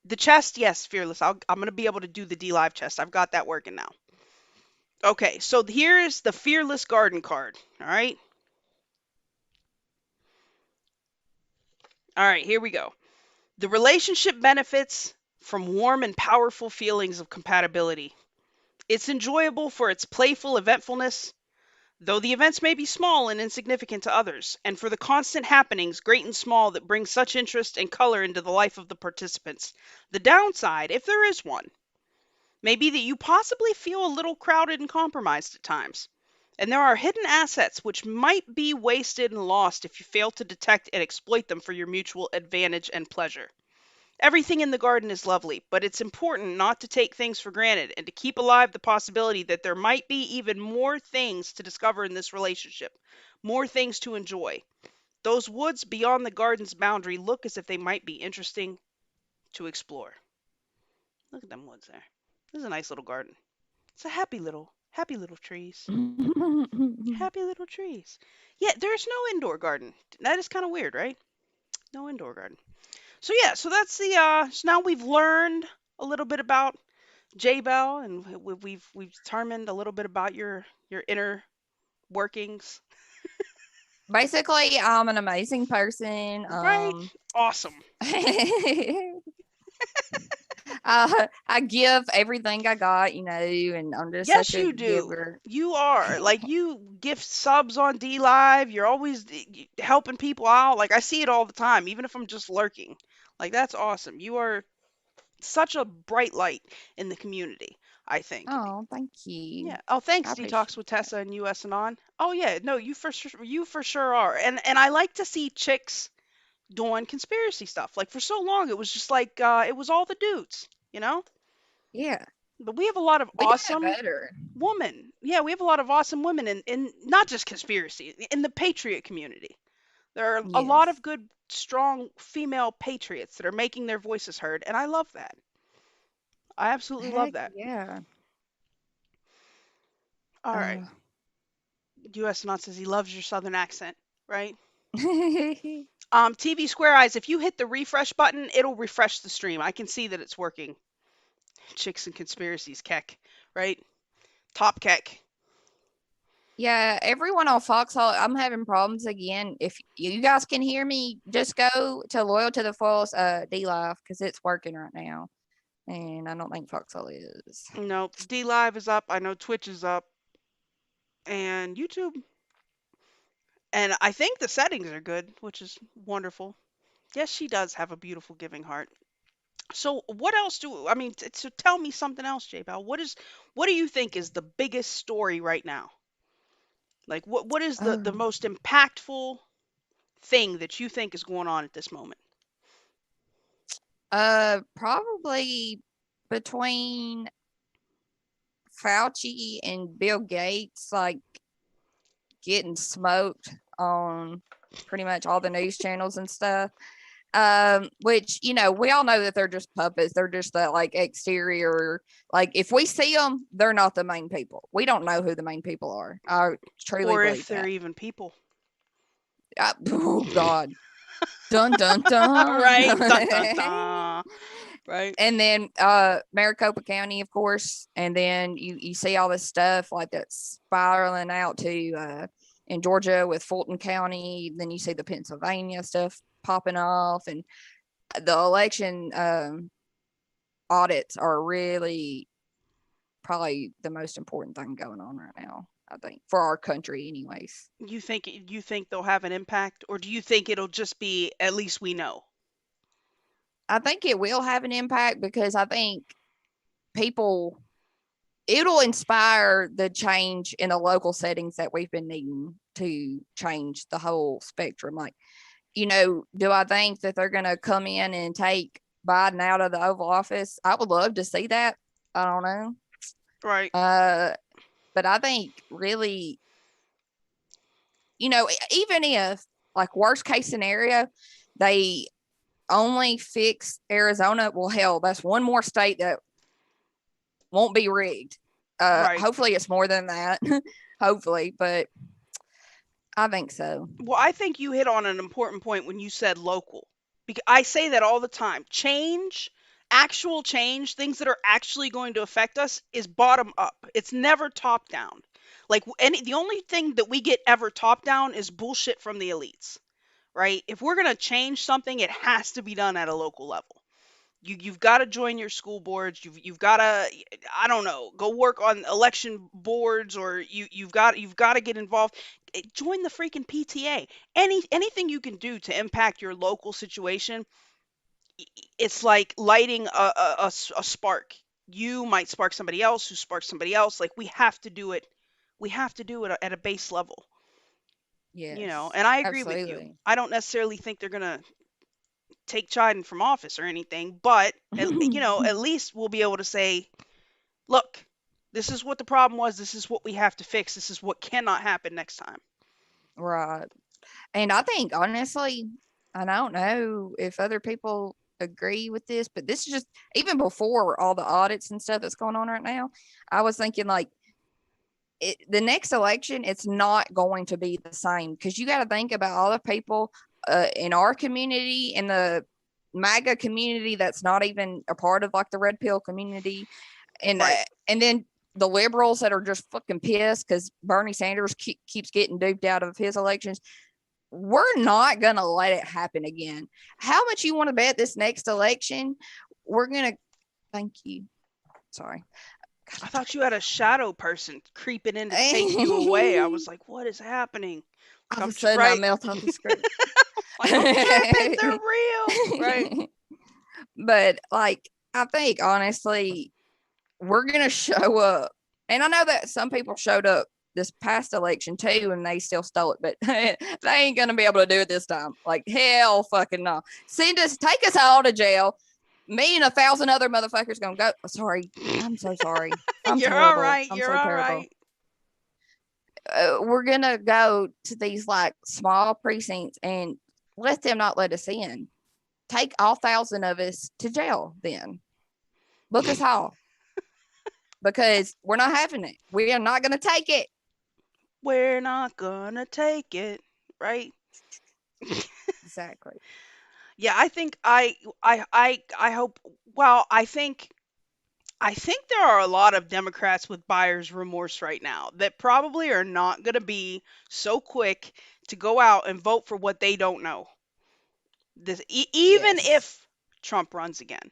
The chest, yes, Fearless. I'm gonna be able to do the DLive chest. I've got that working now. Okay, so here's the Fearless Garden card. All right. All right, here we go. The relationship benefits from warm and powerful feelings of compatibility. It's enjoyable for its playful eventfulness, though the events may be small and insignificant to others, and for the constant happenings, great and small, that bring such interest and color into the life of the participants. The downside, if there is one, may be that you possibly feel a little crowded and compromised at times. And there are hidden assets which might be wasted and lost if you fail to detect and exploit them for your mutual advantage and pleasure. Everything in the garden is lovely, but it's important not to take things for granted and to keep alive the possibility that there might be even more things to discover in this relationship, more things to enjoy. Those woods beyond the garden's boundary look as if they might be interesting to explore. Look at them woods there. This is a nice little garden. It's a happy little trees. Happy little trees. Yeah, there's no indoor garden. That is kind of weird, right? No indoor garden. So yeah, so that's the so now we've learned a little bit about Jaebell, and we've determined a little bit about your inner workings. Basically, I'm an amazing person. Right? Awesome. I give everything I got, and I'm just such Yes, a you do. giver. You are. Like, you gift subs on DLive. You're always helping people out. Like, I see it all the time, even if I'm just lurking. Like, that's awesome. such a bright light in the community, I think. Oh, thank you. Yeah. Oh, thanks, I Detox appreciate with that. Tessa and US and on. Oh yeah, no, you for sure are. And I like to see chicks doing conspiracy stuff. Like for so long it was just like it was all the dudes, you know? Yeah, But we have a lot of we gotta awesome better. women. Yeah, we have a lot of awesome women in not just conspiracy, in the patriot community. There are a lot Yes. of good, strong female patriots that are making their voices heard, and I love that. I absolutely love Heck that. yeah. All right. Uh, US Not says he loves your southern accent, right? yeah, TV Square Eyes, if you hit the refresh button, it'll refresh the stream. I can see that it's working. Chicks and conspiracies, keck, right? Top keck. everyone on Foxhole, I'm having problems again. If you guys can hear me, just go to Loyal to the Foils DLive because it's working right now. And I don't think Foxhole is. Nope. DLive is up. I know Twitch is up. And YouTube. And I think the settings are good, which is wonderful. Yes, she does have a beautiful giving heart. So what else do I mean? So tell me something else, Jaebell. What do you think is the biggest story right now? Like what is the Oh, most impactful thing that you think is going on at this moment? probably between Fauci and Bill Gates, like getting smoked on pretty much all the news channels and stuff. Which we all know that they're just puppets. They're just that like exterior. Like if we see them, they're not the main people. We don't know who the main people are. I truly Or if believe they're that. even people. Oh God, dun dun dun. Right? Dun dun dun. Right? And then Maricopa County, of course, and then you see all this stuff like that's spiraling out to in Georgia with Fulton County. Then you see the Pennsylvania stuff popping off, and the election audits are really probably the most important thing going on right now. I think for our country, anyways. You think they'll have an impact, or do you think it'll just be at least we know? I think it will have an impact because I think people it'll inspire the change in the local settings that we've been needing to change the whole spectrum. Like, do I think that they're going to come in and take Biden out of the Oval Office? I would love to see that. I don't know. Right. But I think really, even if like worst case scenario, they only fix Arizona, well, hell, that's one more state that won't be rigged. Right. Hopefully it's more than that. Hopefully, but I think so. Well, I think you hit on an important point when you said local. Because I say that all the time. Change, actual change, things that are actually going to affect us is bottom up. It's never top down. Like the only thing that we get ever top down is bullshit from the elites, right? If we're going to change something, it has to be done at a local level. You've got to join your school boards. You've got to, I don't know, go work on election boards, or you've got to get involved. Join the freaking PTA. Anything you can do to impact your local situation, it's like lighting a spark. You might spark somebody else who sparks somebody else. Like we have to do it. We have to do it at a base level. Yes, And I agree with you. absolutely. I don't necessarily think they're gonna take Chiden from office or anything, but at least we'll be able to say, look, this is what the problem was. This is what we have to fix. This is what cannot happen next time. Right. And I think honestly, and I don't know if other people agree with this, but this is just even before all the audits and stuff that's going on right now. I was thinking like the next election, it's not going to be the same because you got to think about all the people in our community, in the MAGA community that's not even a part of like the red pill community, Right. and then the liberals that are just fucking pissed because Bernie Sanders keeps getting duped out of his elections. We're not gonna let it happen again. How much you want to bet this next election? We're gonna. Thank you. Sorry. I thought you had a shadow person creeping in to take you away. I was like, what is happening? Like, All of a sudden, I right. melt on the screen. Like I'm tripping. They're real. Right. But like I think honestly, we're gonna show up. And I know that some people showed up this past election too, and they still stole it, but they ain't gonna be able to do it this time. Like hell, fucking no. Send us, take us all to jail. Me and 1,000 other motherfuckers gonna go. Sorry, I'm so sorry. I'm You're all terrible. right. I'm You're so all terrible. right. We're gonna go to these like small precincts and let them not let us in. Take all 1,000 of us to jail. Then book us all because we're not having it. We are not gonna take it. We're not gonna take it, right? Exactly. Yeah, I think I hope. Well, I think there are a lot of Democrats with buyer's remorse right now that probably are not going to be so quick to go out and vote for what they don't know. Even Yes. if Trump runs again,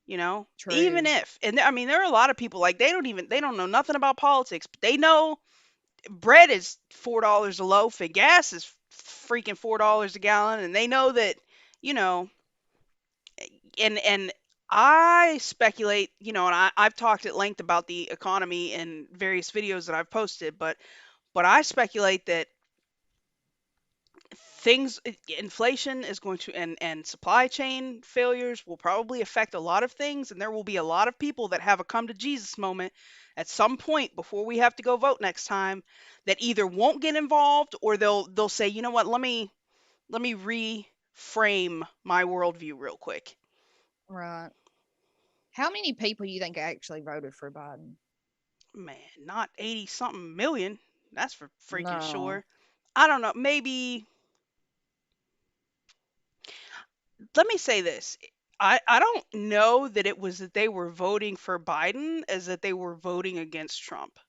even True. if, and I mean, there are a lot of people like they don't know nothing about politics, but they know bread is $4 a loaf and gas is freaking $4 a gallon, and they know that, you know, and I speculate, and I've talked at length about the economy in various videos that I've posted, but I speculate that things inflation is going to and supply chain failures will probably affect a lot of things, and there will be a lot of people that have a come to Jesus moment at some point before we have to go vote next time that either won't get involved or they'll say, you know what, let me reframe my worldview real quick. Right. How many people do you think actually voted for Biden? Man, not 80 something million. That's for freaking No. sure. I don't know. Maybe, let me say this. I don't know that it was that they were voting for Biden as that they were voting against Trump,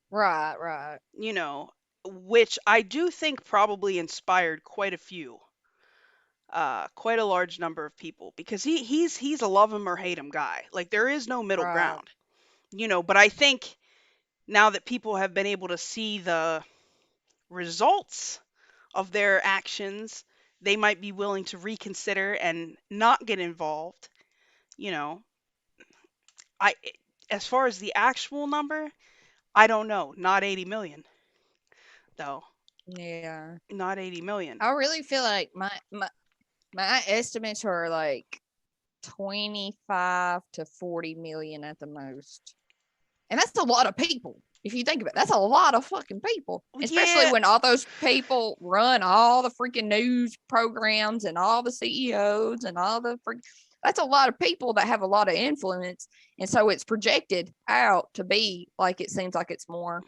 Right, right, you know, which I do think probably inspired quite a few, quite a large number of people because he's a love him or hate him guy. Like there is no middle right. ground, but I think now that people have been able to see the results of their actions, they might be willing to reconsider and not get involved. You know, I as far as the actual number, I don't know. Not 80 million though. Yeah. Not 80 million. I really feel like my estimates are like 25 to 40 million at the most. And that's a lot of people. If you think of it, that's a lot of fucking people. Especially Yeah, when all those people run all the freaking news programs and all the CEOs and all the freaking, that's a lot of people that have a lot of influence. And so it's projected out to be like it seems like it's more.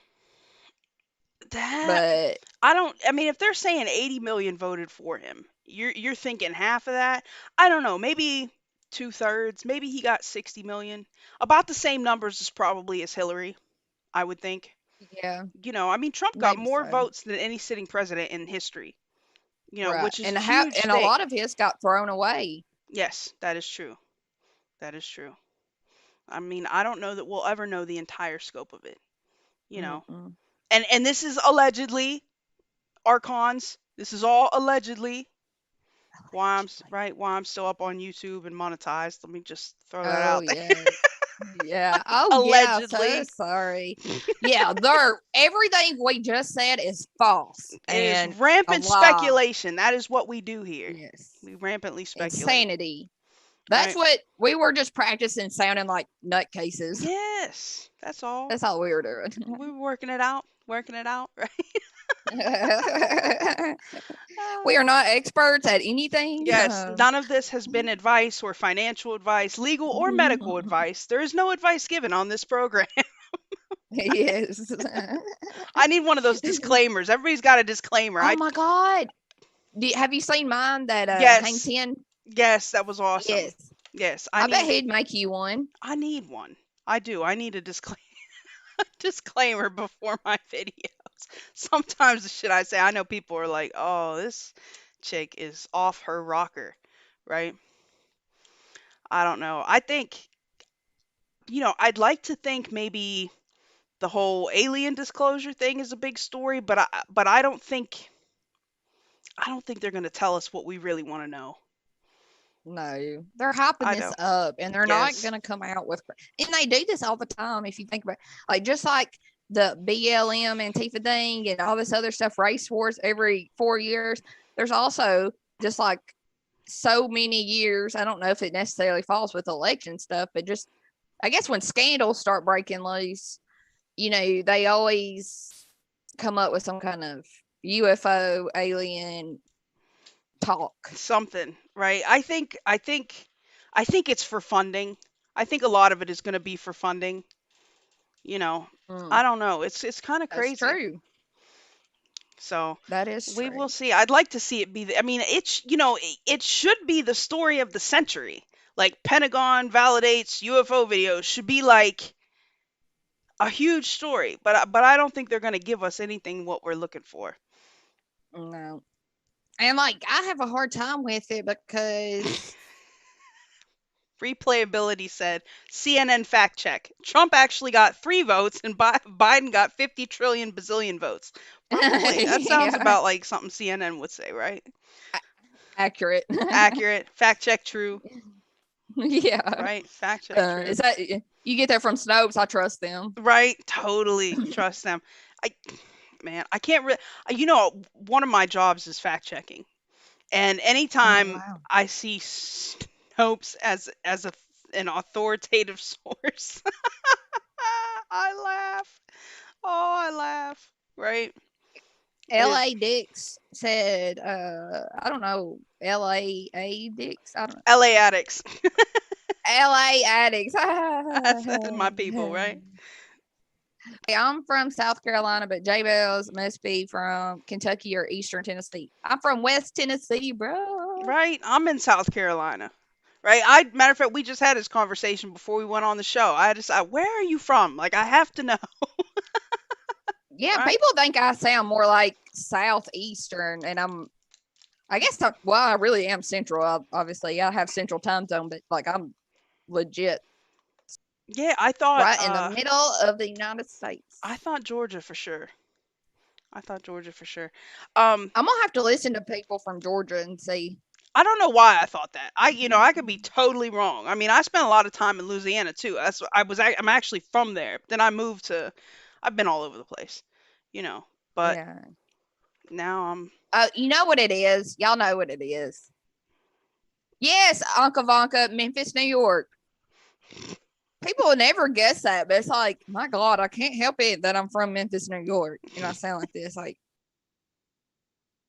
that But I don't. I mean, if they're saying 80 million voted for him, you're thinking half of that. I don't know. Maybe two-thirds. Maybe he got 60 million. About the same numbers as probably as Hillary, I would think. yeah, I mean, Trump got maybe more so. votes than any sitting president in history, Right. which is a And how huge and a thing. lot of his got thrown away. Yes, that is true. That is true. I mean, I don't know that we'll ever know the entire scope of it, you know. Mm-mm. And this is allegedly archons. This is all allegedly. Allegedly. Why I'm still up on YouTube and monetized. Let me just throw that Oh out there. yeah. Yeah. Oh yeah. So Allegedly. sorry. Yeah, they're everything we just said is false It is and a rampant lie. speculation. That is what we do here. Yes. We rampantly speculate. Insanity. That's Right? what we were just practicing sounding like nutcases. Yes. That's all. That's all we were doing. We were working it out. Working it out. Right? We are not experts at anything. Yes, none of this has been advice or financial advice, legal or medical advice. There is no advice given on this program. Yes. I need one of those disclaimers. Everybody's got a disclaimer. Oh my God. Have you seen mine that hang Yes, 10? yes, that was awesome. Yes. Yes, I bet he'd make you one. I need one. I do. I need a disclaimer before my videos. Sometimes the shit I say, I know people are like, "Oh, this chick is off her rocker." Right? I don't know. I think, I'd like to think maybe the whole alien disclosure thing is a big story, but I don't think they're going to tell us what we really want to know. No, they're hyping I this don't. up, and they're not Yes. gonna come out with. And they do this all the time. If you think about, like, just like the BLM Antifa thing and all this other stuff, race wars every 4 years. There's also just like so many years. I don't know if it necessarily falls with election stuff, but just I guess when scandals start breaking loose, they always come up with some kind of UFO alien talk. Something, right? I think it's for funding. I think a lot of it is going to be for funding, you know. Mm, I don't know. It's kind of that's crazy. true. So, That is we will true. see. I'd like to see it be I mean, it should be the story of the century. Like Pentagon validates UFO videos should be like a huge story, but I don't think they're going to give us anything what we're looking for. No. And like I have a hard time with it because Replayability said CNN fact check. Trump actually got 3 votes and Biden got 50 trillion bazillion votes. Probably. That sounds yeah, about like something CNN would say, right? accurate. Accurate. Fact check true. yeah. Right? Fact check true. Is that you get that from Snopes? I trust them. Right? Totally trust them. I man, I can't really one of my jobs is fact checking. And Oh anytime wow. I see Snopes as an authoritative source, I laugh. Oh, I laugh. Right? It LA Dix said, I don't know, LA Dix. I don't know. LA addicts. LA addicts. That's my people, right? I'm from South Carolina, but Jaebell's must be from Kentucky or Eastern Tennessee. I'm from West Tennessee, bro. Right? I'm in South Carolina. Right? I matter of fact, we just had this conversation before we went on the show. I decided, where are you from? Like, I have to know. Yeah, Right? people think I sound more like Southeastern, and I guess, I really am Central. Obviously, I have Central time zone, but like I'm legit Yeah, right in the middle of the United States. I thought Georgia for sure. I thought Georgia for sure. I'm gonna have to listen to people from Georgia and see. I don't know why I thought that. I could be totally wrong. I mean, I spent a lot of time in Louisiana too. I'm actually from there. Then I moved to. I've been all over the place, you know. But Yeah. now I'm. You know what it is? Y'all know what it is. Yes, Uncle Vonka, Memphis, New York. People will never guess that, but it's like, my God, I can't help it that I'm from Memphis, New York. And I sound like this. Like,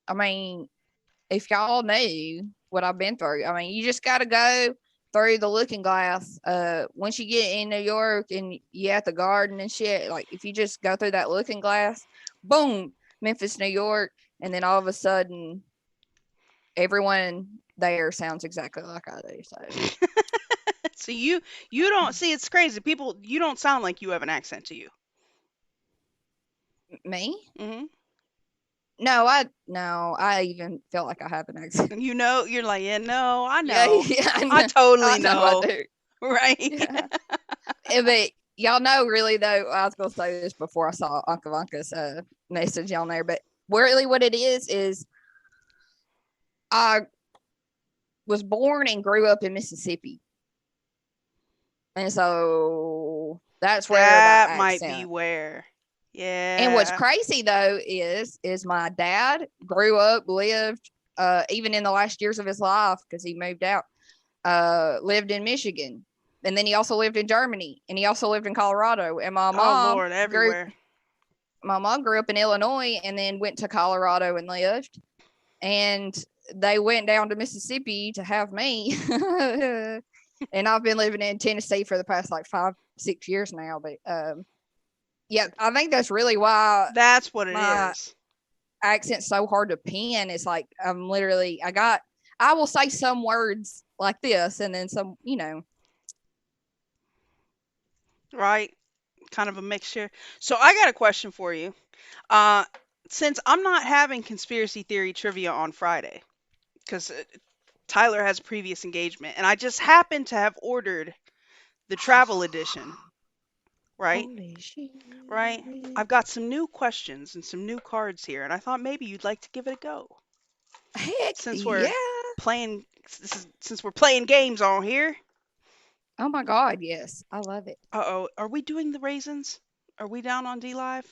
I mean, if y'all knew what I've been through, I mean, you just got to go through the looking glass. Once you get in New York and you at the garden and shit, like if you just go through that looking glass, boom, Memphis, New York, and then all of a sudden, everyone there sounds exactly like I do. So So you don't see, it's crazy. People, you don't sound like you have an accent to you. me? Hmm. No, I even felt like I have an accent. You're like, yeah, no, I Yeah, know. yeah, I I totally know I know. do. Right? Yeah. But y'all know, really though, I was gonna say this before I saw Uncle Vanka's message on there, but really what it is I was born and grew up in Mississippi, and so that's where that That might be accent. where. And what's Yeah. crazy though is my dad grew up, lived, even in the last years of his life because he moved out, lived in Michigan, and then he also lived in Germany, and he also lived in Colorado. And Oh Lord, everywhere. my mom grew up in Illinois and then went to Colorado and lived, and they went down to Mississippi to have me. And I've been living in Tennessee for the past like 5-6 years now. But yeah, I think that's really why That's what it my is. accent's so hard to pin. It's like I will say some words like this and then some, Right? Kind of a mixture. So I got a question for you. Uh, since I'm not having conspiracy theory trivia on Friday, because Tyler has a previous engagement, and I just happen to have ordered the travel edition, right? Holy shit. Right? I've got some new questions and some new cards here, and I thought maybe you'd like to give it a go. Heck Since yeah. we're playing Since we're playing games on here. Oh my God, yes. I love it. Uh-oh, are we doing the raisins? Are we down on DLive?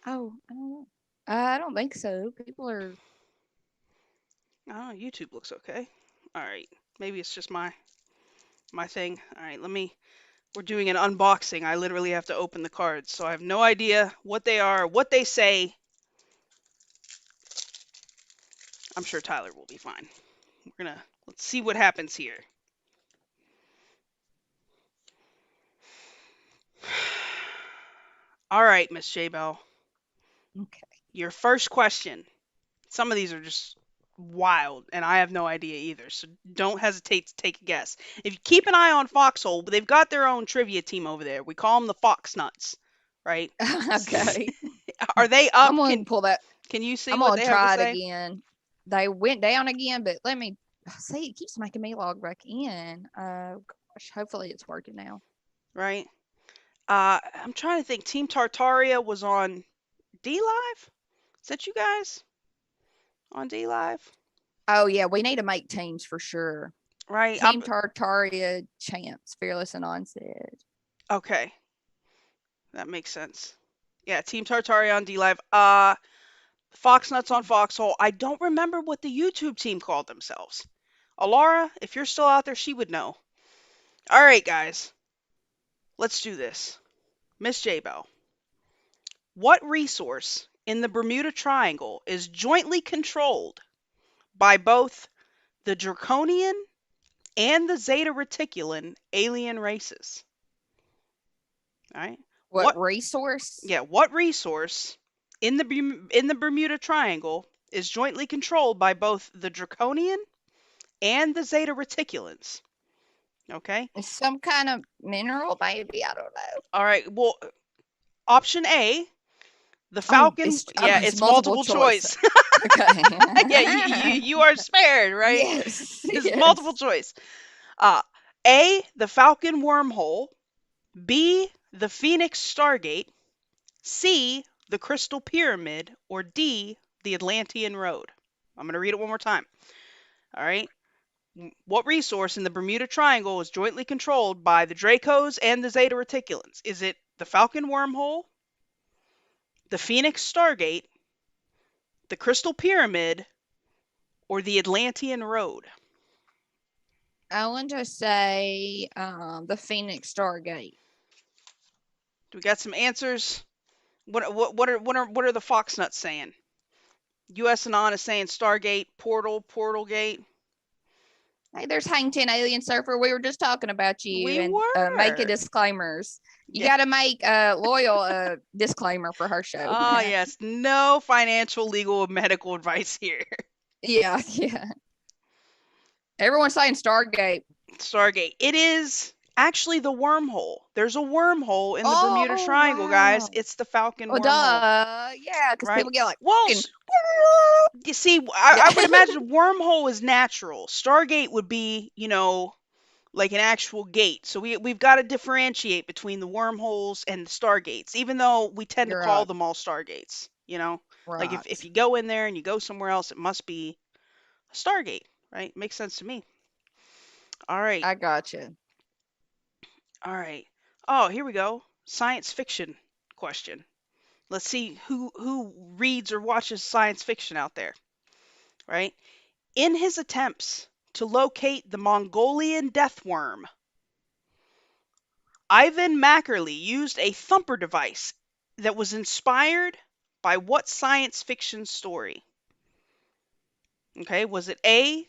Oh, I don't know. I don't think so. People are. Oh, YouTube looks okay. All right, maybe it's just my thing. All right, we're doing an unboxing. I literally have to open the cards, so I have no idea what they are, what they say. I'm sure Tyler will be fine. Let's see what happens here. All right, Miss Jaebell. Okay. Your first question. Some of these are just wild, and I have no idea either. So don't hesitate to take a guess. If you keep an eye on Foxhole, they've got their own trivia team over there. We call them the Fox Nuts, right? Okay. Are they I'm up? gonna pull that. Can you see I'm what gonna they have to try it say? again. They went down again, but let me see. It keeps making me log back in. Oh gosh. Hopefully it's working now. Right. I'm trying to think. Team Tartaria was on DLive. Is that you guys on DLive? Oh yeah, we need to make teams for sure. Right. Team Tartaria Champs, Fearless and Onset. Okay. That makes sense. Yeah, Team Tartaria on DLive. Fox Nuts on Foxhole. I don't remember what the YouTube team called themselves. Alara, if you're still out there, she would know. All right, guys. Let's do this. Miss Jaebell, what resource in the Bermuda Triangle is jointly controlled by both the Draconian and the Zeta Reticulan alien races? All right. What resource? Yeah, what resource in the Bermuda Triangle is jointly controlled by both the Draconian and the Zeta Reticulans? Okay. Some kind of mineral, maybe. I don't know. All right. Well, option A, the Oh, Falcon. Yeah, it's it's multiple choice. Okay. Yeah, you are spared, right? Yes. It's Yes. multiple choice. A, the Falcon wormhole. B, the Phoenix Stargate. C, the Crystal Pyramid. Or D, the Atlantean Road. I'm going to read it one more time. All right. What resource in the Bermuda Triangle is jointly controlled by the Dracos and the Zeta Reticulans? Is it the Falcon wormhole, the Phoenix Stargate, the Crystal Pyramid, or the Atlantean Road? I want to say the Phoenix Stargate. Do we got some answers? What are the Fox Nuts saying? U.S. Anon is saying Stargate, Portal Gate. Hey, there's Hang 10 Alien Surfer. We were just talking about you. We and were. making disclaimers. You Yeah. got to make Loyal a disclaimer for her show. Oh, yes. No financial, legal, or medical advice here. Yeah, yeah. Everyone's saying Stargate. Stargate. It is actually the wormhole. There's a wormhole in the Bermuda Triangle, guys. Wow. It's the Falcon Well, wormhole. duh. Yeah, because Right. people get like, Well, fucking, you see, I would imagine wormhole is natural. Stargate would be, like an actual gate. So we've got to differentiate between the wormholes and the stargates, even though we tend to You're call right. them all stargates. Like if Right. you go in there and you go somewhere else, it must be a stargate, right? Makes sense to me. All right. I gotcha. All right. Oh, here we go. Science fiction question. Let's see who reads or watches science fiction out there, right? In his attempts to locate the Mongolian death worm, Ivan Mackerly used a thumper device that was inspired by what science fiction story? Okay, was it A,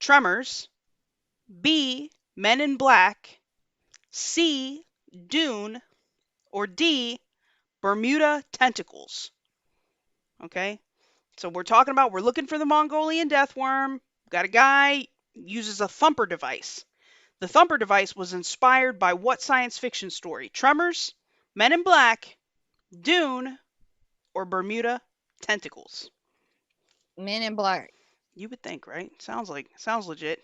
Tremors, B, Men in Black, C, Dune, or D, Bermuda Tentacles? Okay, so we're looking for the Mongolian death worm. Got a guy uses a thumper device. The thumper device was inspired by what science fiction story? Tremors, Men in Black, Dune, or Bermuda Tentacles? Men in Black. You would think, right? Sounds legit.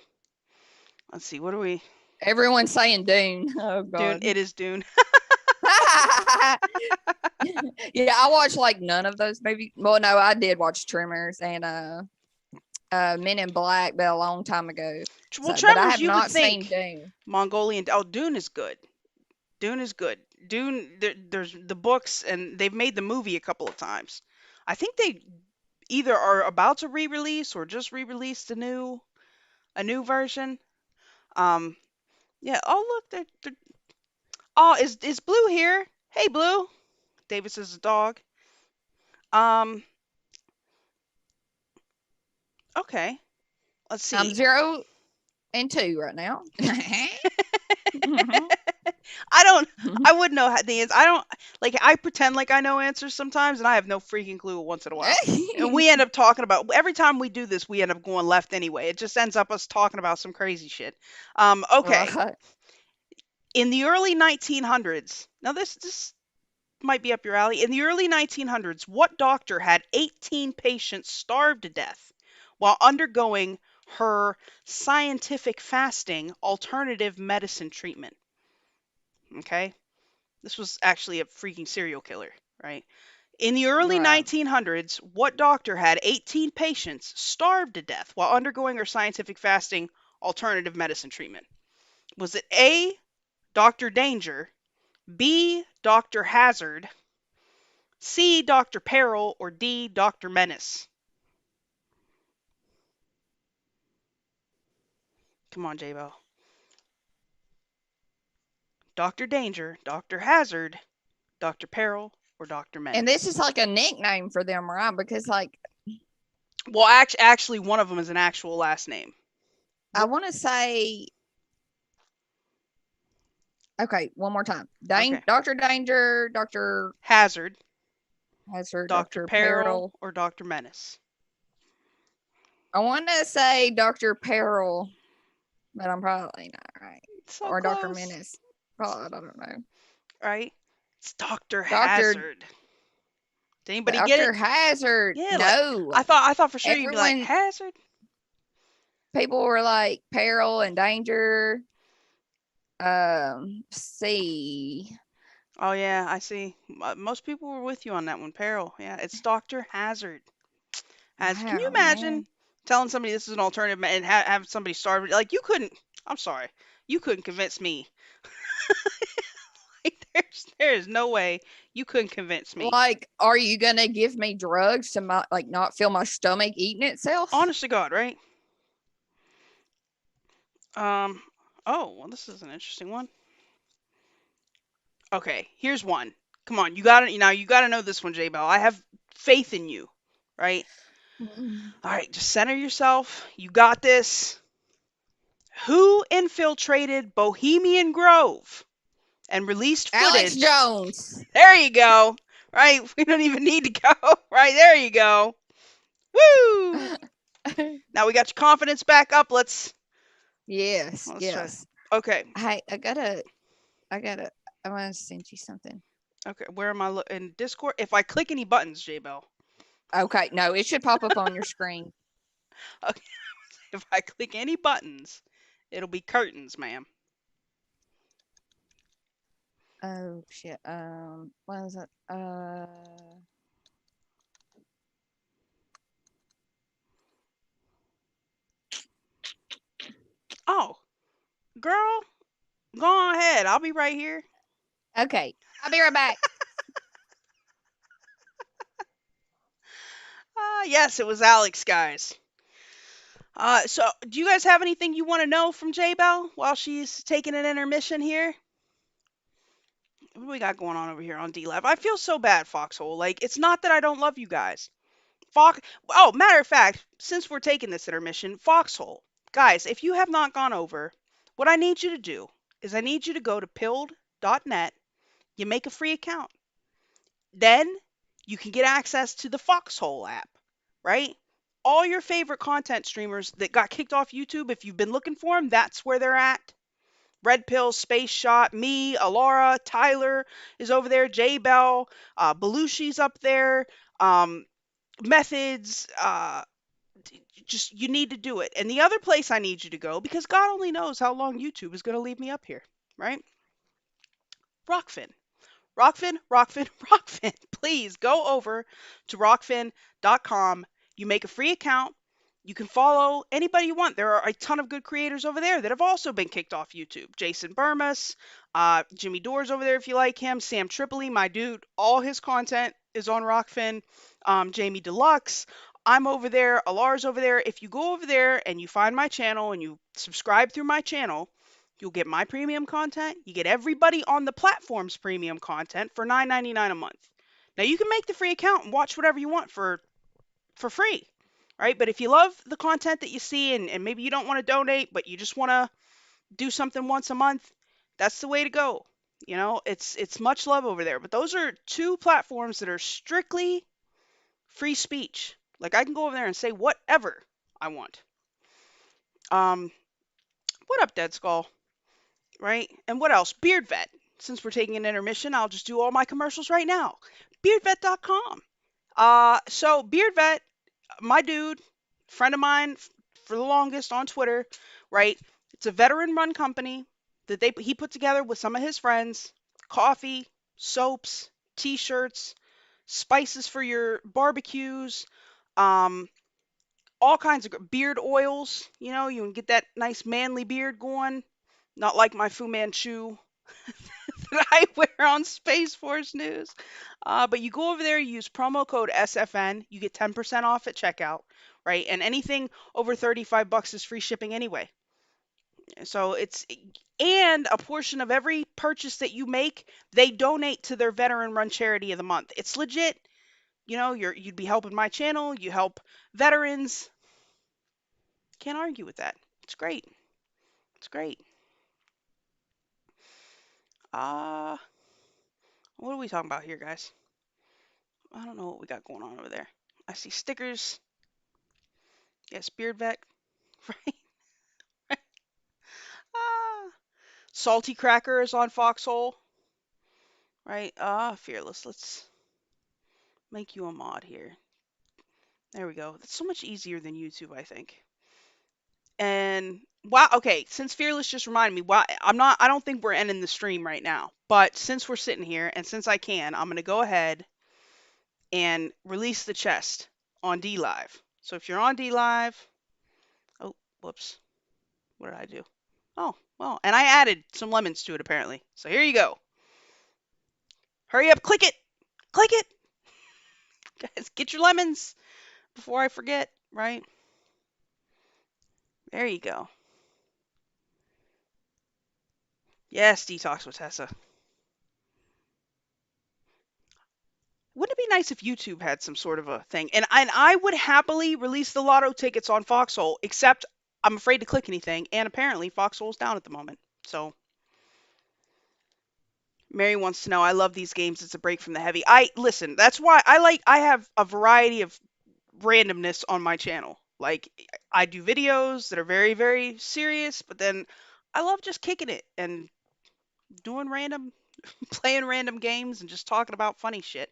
Let's see. What are we? Everyone's saying Dune. Oh, Dune. God. It is Dune. Yeah, I watched like none of those movies. Well, no, I did watch Tremors and Men in Black, but a long time ago. Well, But I Tremors, have you would not seen think Dune. Mongolian. Oh, Dune is good. Dune is good. Dune, there's the books, and they've made the movie a couple of times. I think they either are about to re-release or just re-released a new version. Um, yeah. Oh, look, oh, is Blue here? Hey, Blue. Davis is a dog. Um, okay. Let's I'm see. 0-2 right now. I don't. I wouldn't know the answer. I don't like. I pretend like I know answers sometimes, and I have no freaking clue once in a while. And we end up talking about every time we do this, we end up going left anyway. It just ends up us talking about some crazy shit. Okay. Right. In the early 1900s, now this might be up your alley. In the early 1900s, what doctor had 18 patients starve to death while undergoing her scientific fasting alternative medicine treatment? Okay. This was actually a freaking serial killer, right? In the early Right. 1900s, what doctor had 18 patients starve to death while undergoing her scientific fasting alternative medicine treatment? Was it A, Dr. Danger, B, Dr. Hazard, C, Dr. Peril, or D, Dr. Menace? Come on, Jaebell. Dr. Danger, Dr. Hazard, Dr. Peril, or Dr. And this Menace? is like a nickname for them, right? Because like Well, actually, one of them is an actual last name. I want to say, okay, one more time. Okay. Dr. Danger, Dr. Hazard, Hazard, Dr. Dr. Peril, Peril. or Dr. Menace? I want to say Dr. Peril, but I'm probably not right. So Or Dr. close, Menace. Probably, I don't know. right? It's Dr. Dr. Hazard. Did anybody get Dr. it? Hazard. Yeah, like No. I thought for sure you'd be like Everyone, Hazard. people were like Peril and Danger. C. Oh yeah, I see. Most people were with you on that one, Peril. Yeah, it's Dr. Hazard. Can you Wow, imagine man. telling somebody this is an alternative and have somebody starve? Like you couldn't. I'm sorry, you couldn't convince me. Like there is no way you couldn't convince me. Like, are you gonna give me drugs to like not feel my stomach eating itself? Honest to God, right? Um. Oh, well, this is an interesting one. Okay, here's one. Come on, you got to now. You got to know this one, J Bell. I have faith in you, right? All right, just center yourself. You got this. Who infiltrated Bohemian Grove and released Alex footage? Jones. There you go. Right, we don't even need to go. Right there, you go. Woo! Now we got your confidence back up. Yes, Let's try. yes. Okay, Hey, I want to send you something. okay. Where am I in Discord? If I click any buttons, J Bell. Okay, no, it should pop up on your screen. Okay, if I click any buttons, it'll be curtains, ma'am. Oh shit. What is it? Oh, girl, go ahead. I'll be right here. Okay. I'll be right back. Yes, it was Alex, guys. So do you guys have anything you want to know from J Bell while she's taking an intermission here? What do we got going on over here on DLive? I feel so bad, Foxhole. Like, it's not that I don't love you guys. Fox. Oh, matter of fact, since we're taking this intermission, Foxhole, guys, if you have not gone over, what I need you to do is I need you to go to pilled.net. You make a free account. Then you can get access to the Foxhole app, right? All your favorite content streamers that got kicked off YouTube, if you've been looking for them, that's where they're at. Red Pill, Space Shot, me, Alara, Tyler is over there, Jaebell, Belushi's up there, Methods, just you need to do it. And the other place I need you to go, because God only knows how long YouTube is going to leave me up here, right? Rokfin. Rokfin, Rokfin, Rokfin. Please go over to rokfin.com. You make a free account. You can follow anybody you want. There are a ton of good creators over there that have also been kicked off YouTube. Jason Burmas, Jimmy Doors over there if you like him. Sam Tripoli, my dude, all his content is on Rokfin. Jamie Deluxe. I'm over there. Alar's over there. If you go over there and you find my channel and you subscribe through my channel, you'll get my premium content. You get everybody on the platform's premium content for $9.99 a month. Now you can make the free account and watch whatever you want for free, right? But if you love the content that you see and maybe you don't want to donate, but you just want to do something once a month, that's the way to go. You know, it's much love over there. But those are two platforms that are strictly free speech. Like I can go over there and say whatever I want. Um, what up, Dead Skull? Right? And what else? Beard Vet. Since we're taking an intermission, I'll just do all my commercials right now. Beardvet.com. So Beard Vet, my dude, friend of mine for the longest on Twitter, right? It's a veteran-run company that he put together with some of his friends. Coffee, soaps, t-shirts, spices for your barbecues, um, all kinds of beard oils. You know, you can get that nice manly beard going. Not like my Fu Manchu that I wear on Space Force News. But you go over there, you use promo code SFN, you get 10% off at checkout, right? And anything over 35 bucks is free shipping anyway. So and a portion of every purchase that you make, they donate to their veteran run charity of the month. It's legit. You know, you'd be helping my channel, you help veterans. Can't argue with that. It's great. It's great. Uh, what are we talking about here, guys? I don't know what we got going on over there. I see stickers. Yes, Beard Vet. Right. Ah, Salty Cracker is on Foxhole. Right. Fearless. Let's make you a mod here. There we go. That's so much easier than YouTube, I think. And wow, okay, since Fearless just reminded me, why I don't think we're ending the stream right now. But since we're sitting here and since I can, I'm gonna go ahead and release the chest on DLive. So if you're on DLive, oh, whoops, what did I do? Oh, well, and I added some lemons to it apparently. So here you go. Hurry up, click it, click it, guys, get your lemons before I forget. Right there, you go. Yes, detox with Tessa. Wouldn't it be nice if YouTube had some sort of a thing? And I would happily release the lotto tickets on Foxhole, except I'm afraid to click anything, and apparently Foxhole's down at the moment. So Mary wants to know, I love these games. It's a break from the heavy. Listen, that's why I have a variety of randomness on my channel. Like I do videos that are very, very serious, but then I love just kicking it and doing random, playing random games and just talking about funny shit.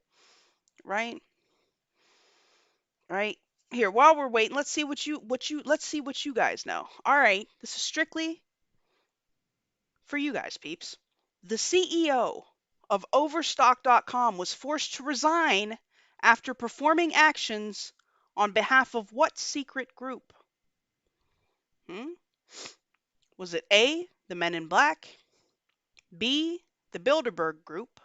Right? Right? Here, while we're waiting, let's see what you guys know. All right, this is strictly for you guys, peeps. The CEO of Overstock.com was forced to resign after performing actions on behalf of what secret group? Hmm? Was it A, the Men in Black, B, the Bilderberg Group,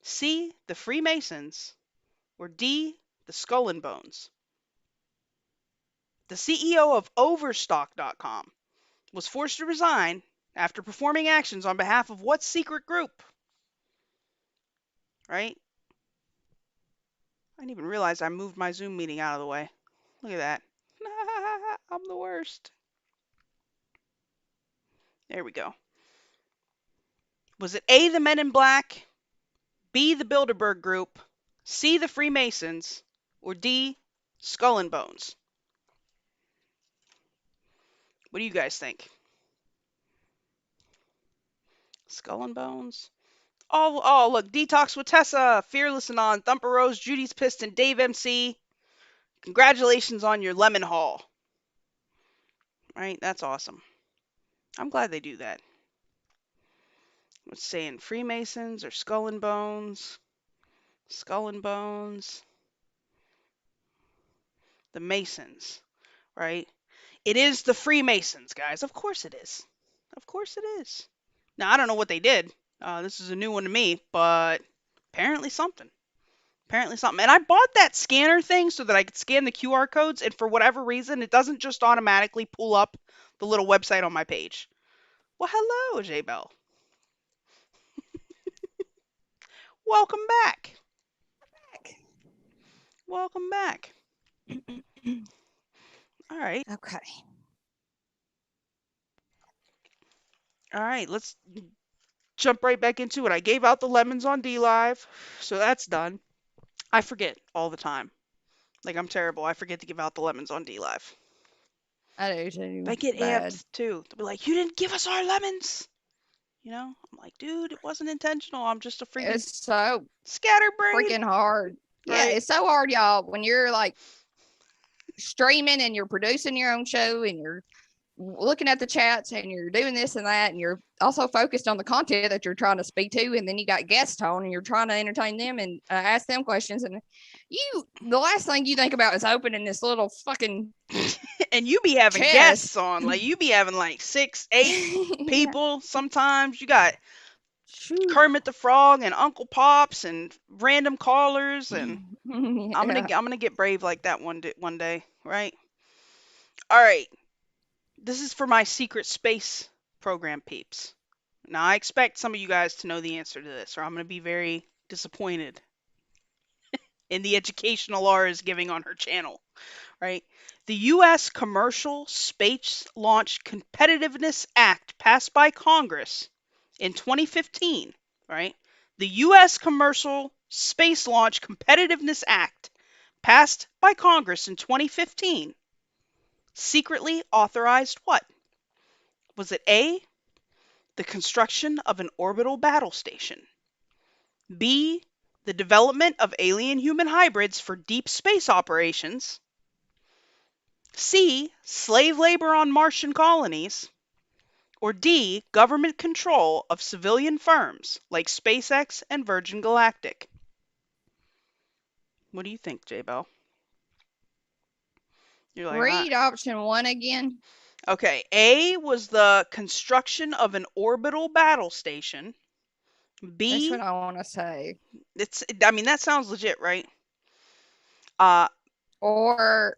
C, the Freemasons, or D, the Skull and Bones? The CEO of Overstock.com was forced to resign after performing actions on behalf of what secret group? Right? I didn't even realize I moved my Zoom meeting out of the way. Look at that. I'm the worst. There we go. Was it A, the Men in Black, B, the Bilderberg Group, C, the Freemasons, or D, Skull and Bones? What do you guys think? Skull and Bones? Oh, look, Detox with Tessa, Fearless Anon, Thumper Rose, Judy's Piston, Dave MC. Congratulations on your lemon haul. Right? That's awesome. I'm glad they do that. What's saying Freemasons or Skull and Bones? Skull and Bones. The Masons. right? It is the Freemasons, guys. Of course it is. Of course it is. Now, I don't know what they did. This is a new one to me, but apparently something. Apparently something. And I bought that scanner thing so that I could scan the QR codes, and for whatever reason, it doesn't just automatically pull up the little website on my page. Well, hello, Jaebell. Welcome back. Welcome back. All right. Okay. All right. Let's jump right back into it. I gave out the lemons on DLive, so that's done. I forget all the time. Like, I'm terrible. I forget to give out the lemons on DLive. I do too. I get Bad. amped too. They'll be like, "You didn't give us our lemons." I'm like, dude, it wasn't intentional. I'm just a freaking It's so scatterbrain. freaking hard. Yeah, Right. it's so hard, y'all, when you're like streaming and you're producing your own show and you're looking at the chats and you're doing this and that and you're also focused on the content that you're trying to speak to, and then you got guests on and you're trying to entertain them and ask them questions, and the last thing you think about is opening this little fucking And you be having chest. guests on. Like, you be having like 6, 8 people sometimes. You got Kermit the Frog and Uncle Pops and random callers, and Yeah. I'm gonna get brave like that one day, right? All right. This is for my secret space program peeps. Now, I expect some of you guys to know the answer to this, or I'm going to be very disappointed in the education Alara is giving on her channel, right? The U.S. Commercial Space Launch Competitiveness Act passed by Congress in 2015, right? The U.S. Commercial Space Launch Competitiveness Act passed by Congress in 2015 secretly authorized what? Was it A, the construction of an orbital battle station, B, the development of alien-human hybrids for deep space operations, C, slave labor on Martian colonies, or D, government control of civilian firms like SpaceX and Virgin Galactic? What do you think, Jaebell? You're like, Read option 1 again. Okay, A was the construction of an orbital battle station. That's B, what I want to say. I mean, that sounds legit, right? Or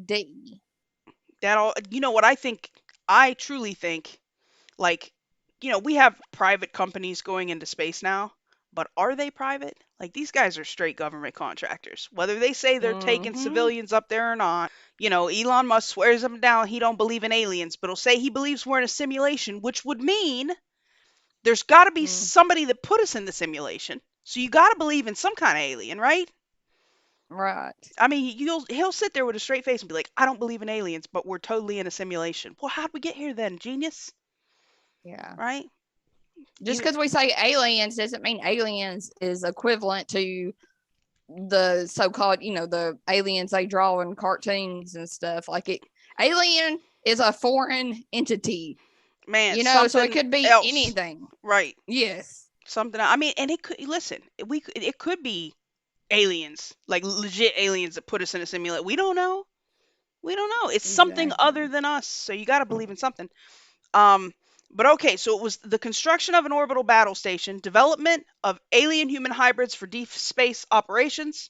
D. What I think? I truly think, like, we have private companies going into space now, but are they private? Like, these guys are straight government contractors. Whether they say they're taking civilians up there or not, Elon Musk swears them down he don't believe in aliens, but he'll say he believes we're in a simulation, which would mean there's got to be somebody that put us in the simulation. So you got to believe in some kind of alien, right? Right. I mean, he'll sit there with a straight face and be like, "I don't believe in aliens, but we're totally in a simulation." Well, how'd we get here then, genius? Yeah. Right? Just because we say aliens doesn't mean aliens is equivalent to the so-called, the aliens they draw in cartoons and stuff. Like alien is a foreign entity. Man, so it could be else. anything. Right. Yes. Something. I mean, and it could it could be aliens, like legit aliens that put us in a simulation. We don't know. It's something other than us. So you got to believe in something. But okay, so it was the construction of an orbital battle station, development of alien-human hybrids for deep space operations,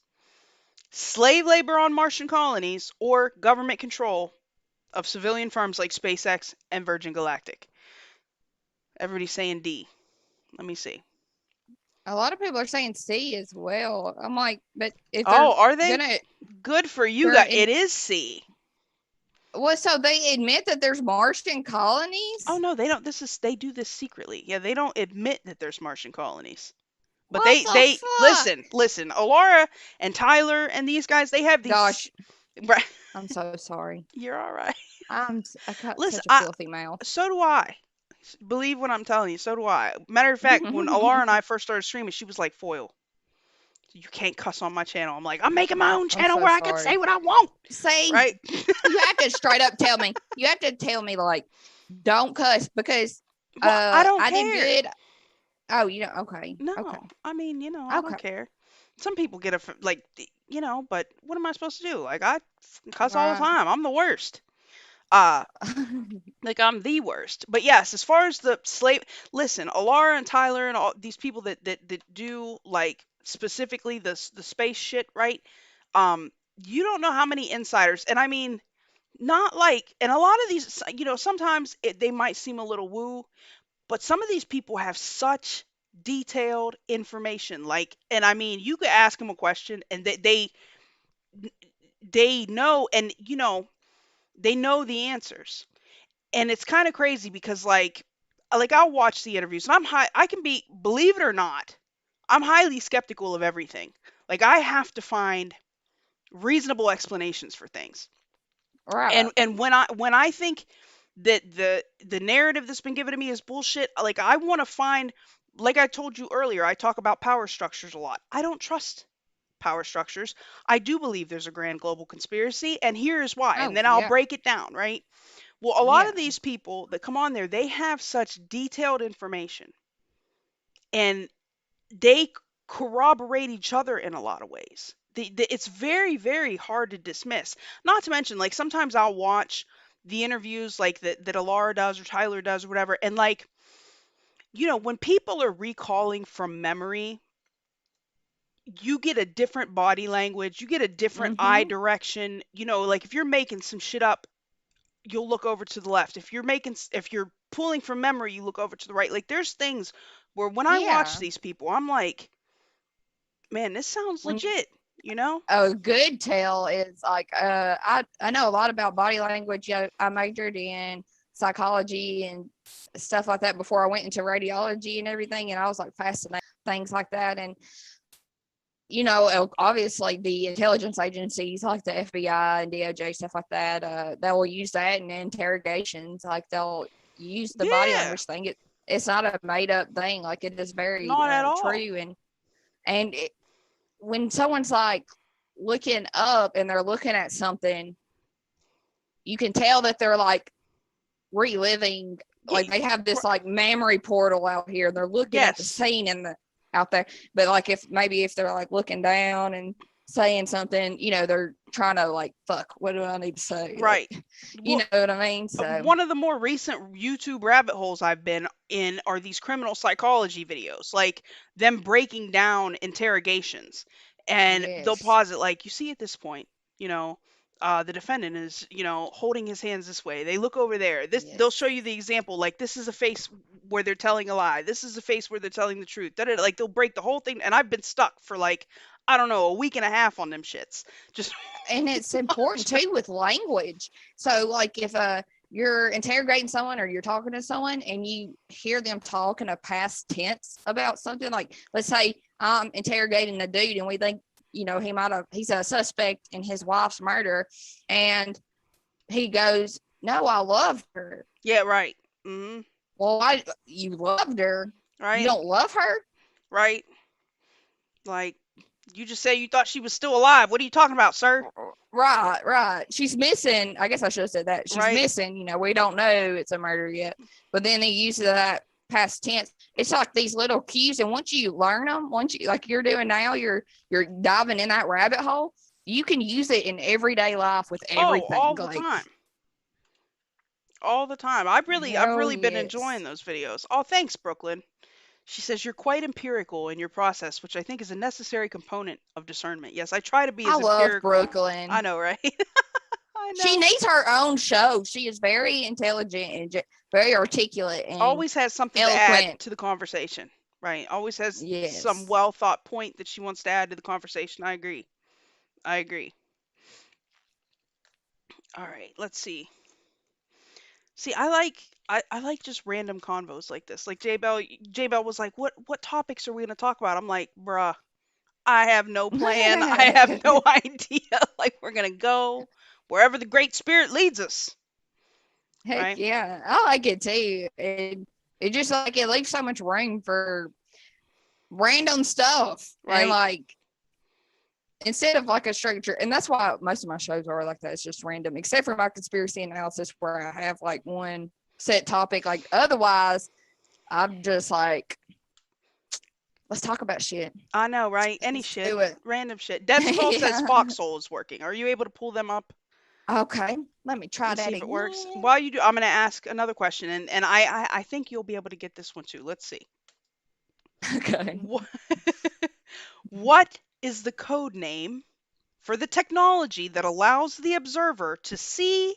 slave labor on Martian colonies, or government control of civilian firms like SpaceX and Virgin Galactic. Everybody's saying D. Let me see. A lot of people are saying C as well. I'm like, but if are they? Good for you guys. It is C. Well, so they admit that there's Martian colonies? Oh no, they don't. They do this secretly. Yeah, they don't admit that there's Martian colonies. But what they fuck? listen. Alara and Tyler and these guys, they have these. Gosh, right. I'm so sorry. You're all right. I got such a filthy mouth. So do I. Believe what I'm telling you. So do I. Matter of fact, when Alara and I first started streaming, she was like, "Foil, you can't cuss on my channel." I'm like, I'm making my own channel where I can say what I want. Say, right? You have to straight up tell me. You have to tell me, like, don't cuss, because I don't care. did good. Oh, you don't? Okay. No, okay. I mean, I don't care. Some people get it like, but what am I supposed to do? Like, I cuss all the Right. time. I'm the worst. Uh, like, I'm the worst. But yes, as far as the slave, listen, Alara and Tyler and all these people that do like specifically the space shit, right? Um, you don't know how many insiders, and I mean, not like, and a lot of these, sometimes they might seem a little woo, but some of these people have such detailed information. Like, and I mean, you could ask them a question, and they know, and they know the answers. And it's kind of crazy because like I'll watch the interviews, and I can be, believe it or not, I'm highly skeptical of everything. Like, I have to find reasonable explanations for things. Right. And when I think that the narrative that's been given to me is bullshit, like, I want to find, like I told you earlier, I talk about power structures a lot. I don't trust power structures. I do believe there's a grand global conspiracy, and here's why. And Oh, then I'll yeah. break it down, right? Well, a lot Yeah. of these people that come on there, they have such detailed information, and they corroborate each other in a lot of ways. It's very, very hard to dismiss. Not to mention, like, sometimes I'll watch the interviews like that Alara does or Tyler does or whatever, and like, when people are recalling from memory, you get a different body language, you get a different eye Mm-hmm. direction. Like, if you're making some shit up, you'll look over to the left. If you're pulling from memory, you look over to the right. Like, there's things where when I watch Yeah. these people, I'm like, man, this sounds When legit, you know? a good tell is like I know a lot about body language. Yeah, I majored in psychology and stuff like that before I went into radiology and everything, and I was like fascinated things like that. And obviously the intelligence agencies like the FBI and DOJ, stuff like that, they will use that in interrogations. Like, they'll use the body Yeah, language thing. It's not a made up thing. Like, it is very not at all. true. And when someone's like looking up and they're looking at something, you can tell that they're like reliving, Yeah, like they have this like memory portal out here. They're looking at the yes, scene out there. But like, if they're like looking down and saying something, they're trying to like, fuck, what do I need to say? Like, right. you Well, know what I mean? So one of the more recent YouTube rabbit holes I've been in are these criminal psychology videos, like them breaking down interrogations. And they'll yes, pause it like, you see at this point, you know, the defendant is, holding his hands this way. They look over there. They'll show yes. you the example, like, this is a face where they're telling a lie. This is a face where they're telling the truth. Da-da-da. Like, they'll break the whole thing. And I've been stuck for like, I don't know, a week and a half on them shits. Just And it's important too with language. So like, if you're interrogating someone or you're talking to someone and you hear them talk in a past tense about something, like, let's say I'm interrogating a dude and we think, he's a suspect in his wife's murder, and he goes, no, I love her. yeah, right. Mm-hmm. Well, you loved her, you Right. don't love her. Right. Like, you just say you thought she was still alive. What are you talking about, sir? Right, right. She's missing. I guess I should have said that. She's Right. missing. We don't know it's a murder yet. But then he uses that past tense. It's like these little cues, and once you learn them, once you, like you're doing now, you're diving in that rabbit hole. You can use it in everyday life with Oh, everything. all the Like, time. All the time. I've hell really been yes, enjoying those videos. Oh, thanks, Brooklyn. She says you're quite empirical in your process, which I think is a necessary component of discernment. Yes, I try to be I as love empirical. I Brooklyn. know, right? I She know. needs her own show. She is very intelligent and very articulate and Always has something to add eloquent. to the conversation. Right. Always has some Yes. well thought point that she wants to add to the conversation. I agree. I agree. All right, let's see. See, I like just random convos like this. Like, Jaybell was like, "What topics are we going to talk about?" I'm like, "Bruh, I have no plan. I have no idea. Like, we're going to go wherever the great spirit leads us." Heck Right? yeah, I like it too. It just like it leaves so much room for random stuff, and Right? like, instead of like a structure, and that's why most of my shows are like that. It's just random, except for my conspiracy analysis where I have like one set topic. Like, otherwise, I'm just like Let's talk about shit. I know, right? Any Let's shit, do it. random shit. Desval says Yeah. Foxhole is working. Are you able to pull them up? Okay. Let me try Let's see that if it works. again. While you do, I'm going to ask another question, and I think you'll be able to get this one too. Let's see. Okay. What, what is the code name for the technology that allows the observer to see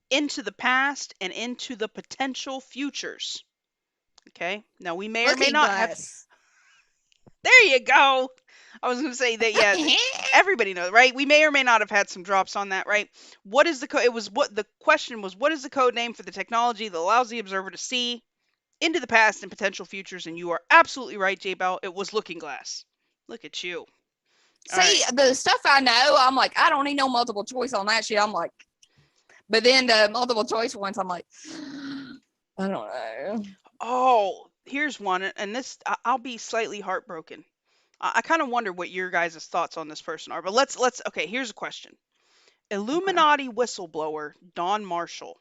into the past and into the potential futures? Okay. Now, we may or may Looking not have. glass. There you go. I was going to say that, yeah, everybody knows, right? We may or may not have had some drops on that, right? What is the code? It was what the question was, what is the code name for the technology that allows the observer to see into the past and potential futures? And you are absolutely right, Jaebell. It was Looking Glass. Look at you. All right. See, the stuff I know, I'm like, I don't need no multiple choice on that shit. I'm like, but then the multiple choice ones, I'm like, I don't know. Oh, here's one, and this I'll be slightly heartbroken. I kind of wonder what your guys' thoughts on this person are, but let's okay, here's a question. Okay. Illuminati whistleblower Don Marshall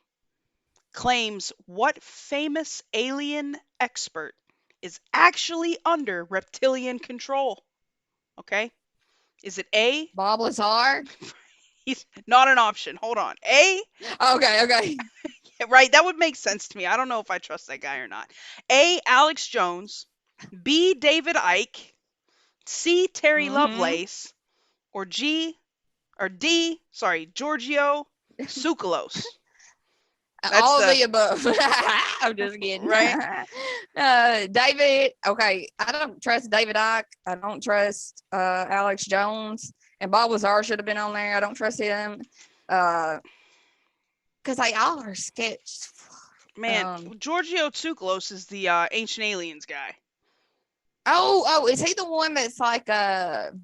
claims what famous alien expert is actually under reptilian control? Okay? Is it A? Bob Lazar. He's not an option. Hold on. A? Okay, okay. Right, that would make sense to me. I don't know if I trust that guy or not. A. Alex Jones. B. David Icke. C. Terry Mm-hmm. Lovelace. Or D. Sorry, Giorgio Tsoukalos. That's All of the the above. I'm just kidding. right. David, okay, I don't trust David Icke. I don't trust Alex Jones. And Bob Lazar should have been on there. I don't trust him. Because they all are sketch. Man, Giorgio Tsoukalos is the Ancient Aliens guy Oh, is he the one that's like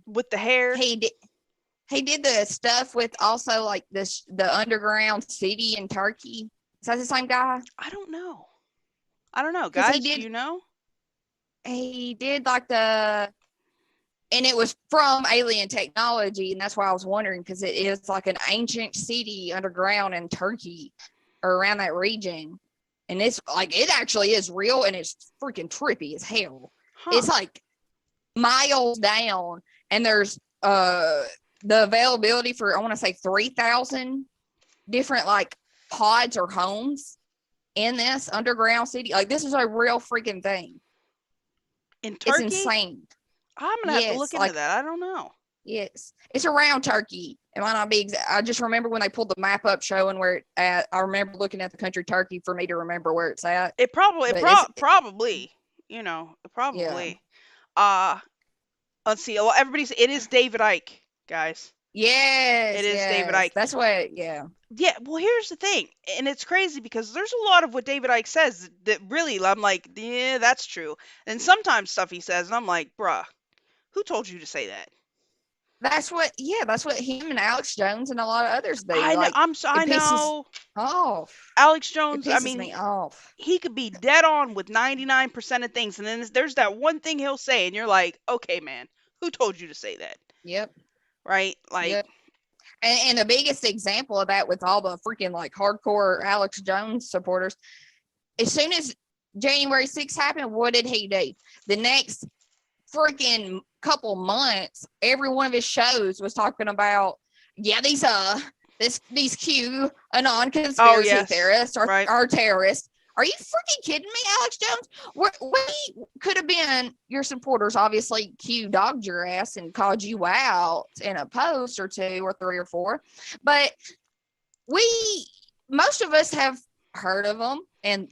with the hair. he did the stuff with also like the underground city in Turkey? Is that the same guy? I don't know. I don't know, Because guys. Do you know? he did like and it was from alien technology, and that's why I was wondering, because it is like an ancient city underground in Turkey or around that region, and it's like it actually is real, and it's freaking trippy as hell. Huh. It's like miles down, and there's the availability for, I want to say, 3,000 different like pods or homes in this underground city. Like, this is a real freaking thing. In It's Turkey? insane. I'm gonna have to look Yes, into like, that. I don't know. yes, it's around Turkey. It might not be exact. I just remember when they pulled the map up showing where it at. I remember looking at the country Turkey for me to remember where it's at. It probably, But it's probably, yeah, probably. Uh, let's see. Well, it is David Icke, guys. It yes, is David yes. Icke. That's what. Yeah, Yeah, well, here's the thing, and it's crazy because there's a lot of what David Icke says that really, I'm like, yeah, that's true. And sometimes stuff he says, and I'm like, bruh, who told you to say that? that's what. Yeah, that's what him and Alex Jones and a lot of others do. I know, Like, I it pisses know. off. Alex It Jones, I pisses mean, me off. he could be dead on with 99% of things, and then there's that one thing he'll say, and you're like, okay, man, who told you to say that? Yep. Right? Like, Yep. And the biggest example of that with all the freaking like hardcore Alex Jones supporters, as soon as January 6th happened, what did he do? The next freaking couple months, every one of his shows was talking about, yeah, these Q anon oh, conspiracy yes, theorists right. are terrorists. Are you freaking kidding me, Alex Jones? We could have been your supporters. Obviously, Q dogged your ass and called you out in a post or two or three or four. But most of us have heard of him and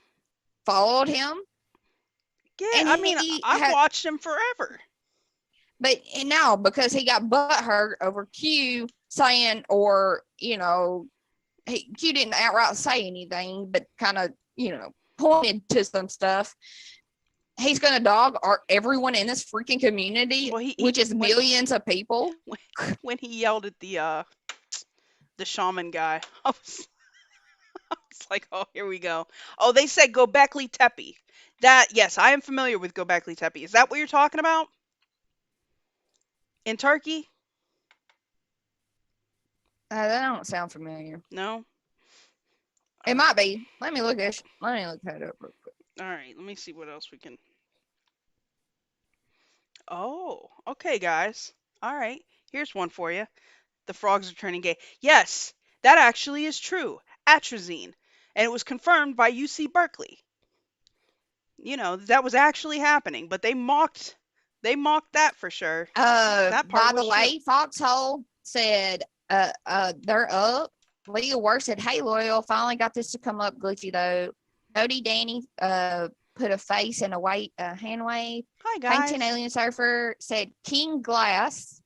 followed him. Yeah, And I mean, I've watched him forever. But now, because he got butthurt over Q saying, or, Q didn't outright say anything, but kind of, pointed to some stuff. He's going to dog everyone in this freaking community, Well, which is millions of people. When he yelled at the shaman guy, I was like, oh, here we go. Oh, they said Gobekli Tepe. Yes, I am familiar with Gobekli Tepe. Is that what you're talking about? In Turkey? That don't sound familiar. No? It might be. Let me look that up real quick. All right, let me see what else we can. Oh, okay, guys. All right. Here's one for you. The frogs are turning gay. Yes, that actually is true. Atrazine. And it was confirmed by UC Berkeley. That was actually happening, but they mocked that for sure. That part By the was true. way, Foxhole said, they're up. Leah Work said, "Hey, Loyal, finally got this to come up glitchy though." Cody Danny, put a face and a hand wave. Hi Hangton guys. Alien Surfer said, "King Glass."